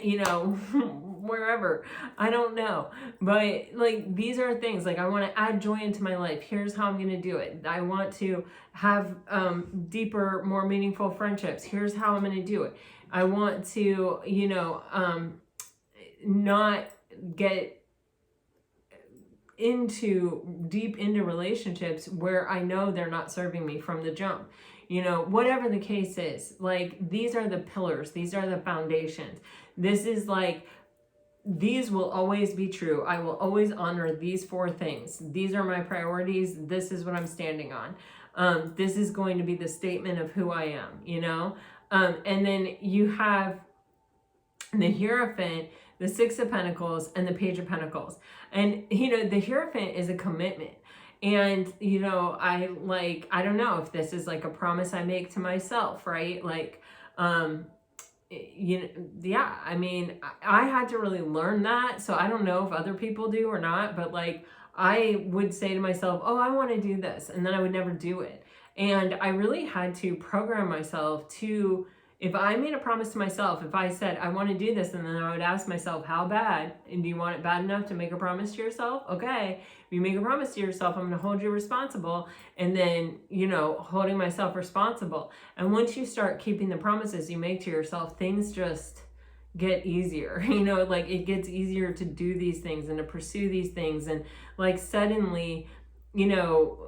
you know, wherever. I don't know. But like these are things like I want to add joy into my life. Here's how I'm going to do it. I want to have deeper, more meaningful friendships. Here's how I'm going to do it. I want to, you know, not get deep into relationships where I know they're not serving me from the jump. You know, whatever the case is, like these are the pillars, these are the foundations. This is like, these will always be true. I will always honor these 4 things. These are my priorities. This is what I'm standing on. This is going to be the statement of who I am, you know? And then you have the Hierophant, the Six of Pentacles, and the Page of Pentacles. And, you know, the Hierophant is a commitment. And, you know, I don't know if this is like a promise I make to myself, right? Like, you know, yeah, I mean, I had to really learn that. So I don't know if other people do or not, but like, I would say to myself, oh, I want to do this. And then I would never do it. And I really had to program myself to, if I made a promise to myself, if I said, I want to do this, and then I would ask myself, how bad? And do you want it bad enough to make a promise to yourself? Okay. If you make a promise to yourself, I'm going to hold you responsible. And then, you know, holding myself responsible. And once you start keeping the promises you make to yourself, things just get easier. You know, like it gets easier to do these things and to pursue these things. And like suddenly, you know,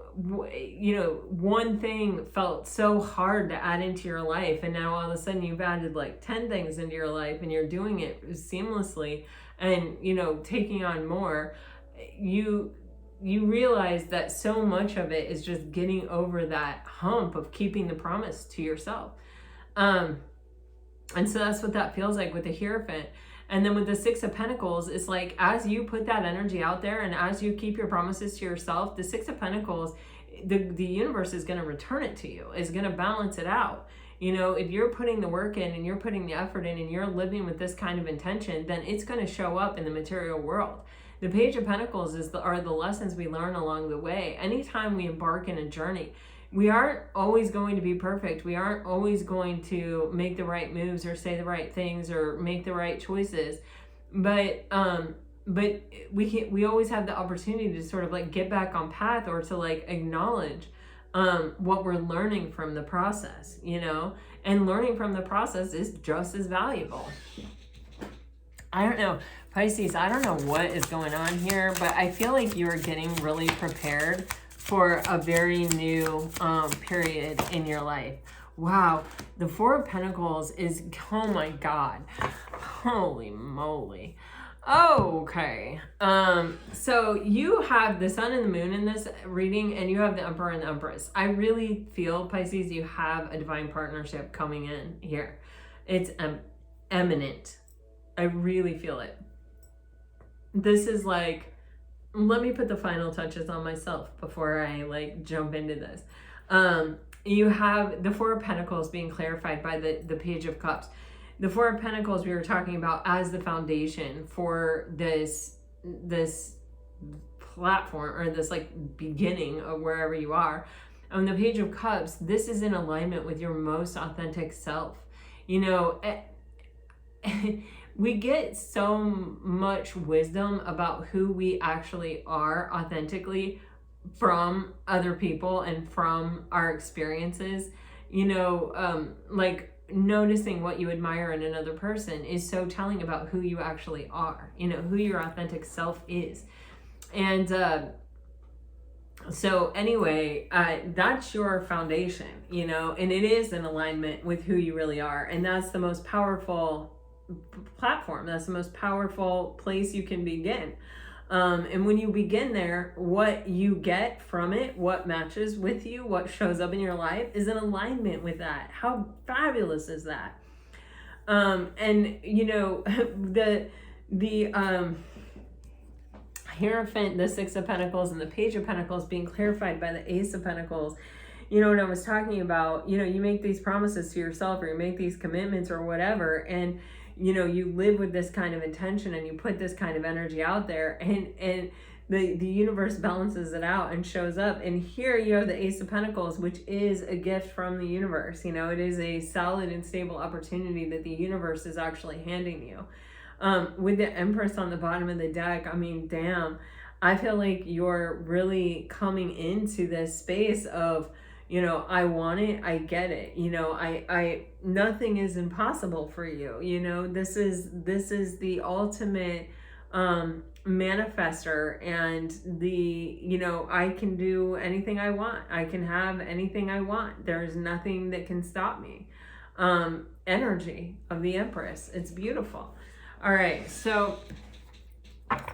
one thing felt so hard to add into your life, and now all of a sudden you've added like 10 things into your life and you're doing it seamlessly and, you know, taking on more. You realize that so much of it is just getting over that hump of keeping the promise to yourself. And so that's what that feels like with the Hierophant. And then with the Six of Pentacles, it's like, as you put that energy out there and as you keep your promises to yourself, the Six of Pentacles, the universe is going to return it to you. It's going to balance it out. You know, if you're putting the work in and you're putting the effort in and you're living with this kind of intention, then it's going to show up in the material world. The Page of Pentacles are the lessons we learn along the way. Anytime we embark in a journey, we aren't always going to be perfect. We aren't always going to make the right moves or say the right things or make the right choices. But we always have the opportunity to sort of like get back on path, or to like acknowledge what we're learning from the process, you know, and learning from the process is just as valuable. I don't know, Pisces, I don't know what is going on here, but I feel like you're getting really prepared for a very new period in your life Wow, the Four of Pentacles is, oh my God, holy moly. Okay, so you have the sun and the moon in this reading, and you have the Emperor and the Empress. I really feel, Pisces, you have a divine partnership coming in here. It's eminent. I really feel it. This is like, let me put the final touches on myself before I like jump into this. You have the Four of Pentacles being clarified by the Page of Cups. The Four of Pentacles we were talking about as the foundation for this platform, or this like beginning of wherever you are. On the Page of Cups, this is in alignment with your most authentic self. You know, we get so much wisdom about who we actually are authentically from other people and from our experiences. You know, like noticing what you admire in another person is so telling about who you actually are, you know, who your authentic self is. And so anyway, that's your foundation, you know, and it is in alignment with who you really are. And that's the most powerful platform. That's the most powerful place you can begin. And when you begin there, what you get from it, what matches with you, what shows up in your life is in alignment with that. How fabulous is that? And you know, the Hierophant, the Six of Pentacles, and the Page of Pentacles being clarified by the Ace of Pentacles. You know, when I was talking about, you know, you make these promises to yourself, or you make these commitments or whatever, and you know, you live with this kind of intention and you put this kind of energy out there, and the universe balances it out and shows up. And here you have the Ace of Pentacles, which is a gift from the universe. You know, it is a solid and stable opportunity that the universe is actually handing you. With the Empress on the bottom of the deck, I mean, damn, I feel like you're really coming into this space of, you know, I want it, I get it. You know, I nothing is impossible for you. You know, this is the ultimate manifester, and you know, I can do anything I want. I can have anything I want. There's nothing that can stop me. Energy of the Empress. It's beautiful. All right, so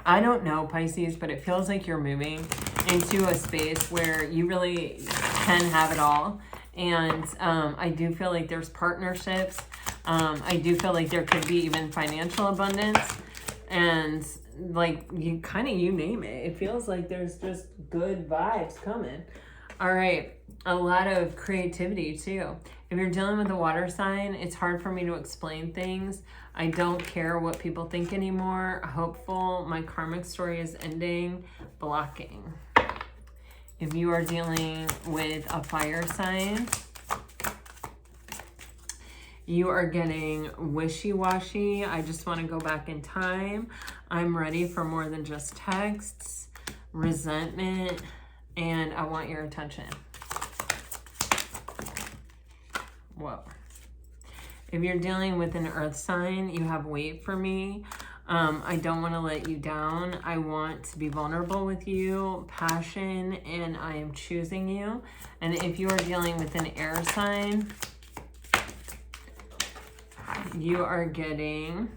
I don't know, Pisces, but it feels like you're moving into a space where you really can have it all. And I do feel like there's partnerships. I do feel like there could be even financial abundance. And like you name it. It feels like there's just good vibes coming. All right, a lot of creativity too. If you're dealing with a water sign, it's hard for me to explain things. I don't care what people think anymore. Hopeful, my karmic story is ending. Blocking. If you are dealing with a fire sign, you are getting wishy-washy. I just want to go back in time. I'm ready for more than just texts, resentment, and I want your attention. Whoa. If you're dealing with an earth sign, you have wait for me. I don't want to let you down. I want to be vulnerable with you, passion, and I am choosing you. And if you are dealing with an air sign, you are getting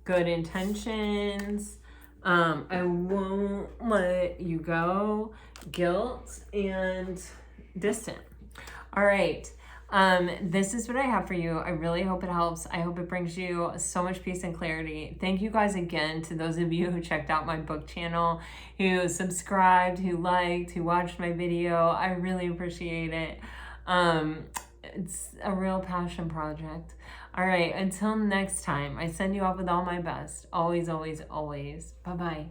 good intentions. I won't let you go, guilt, and distant. All right. This is what I have for you. I really hope it helps. I hope it brings you so much peace and clarity. Thank you guys again to those of you who checked out my book channel, who subscribed, who liked, who watched my video. I really appreciate it. It's a real passion project. All right, until next time, I send you off with all my best. Always, always, always. Bye-bye.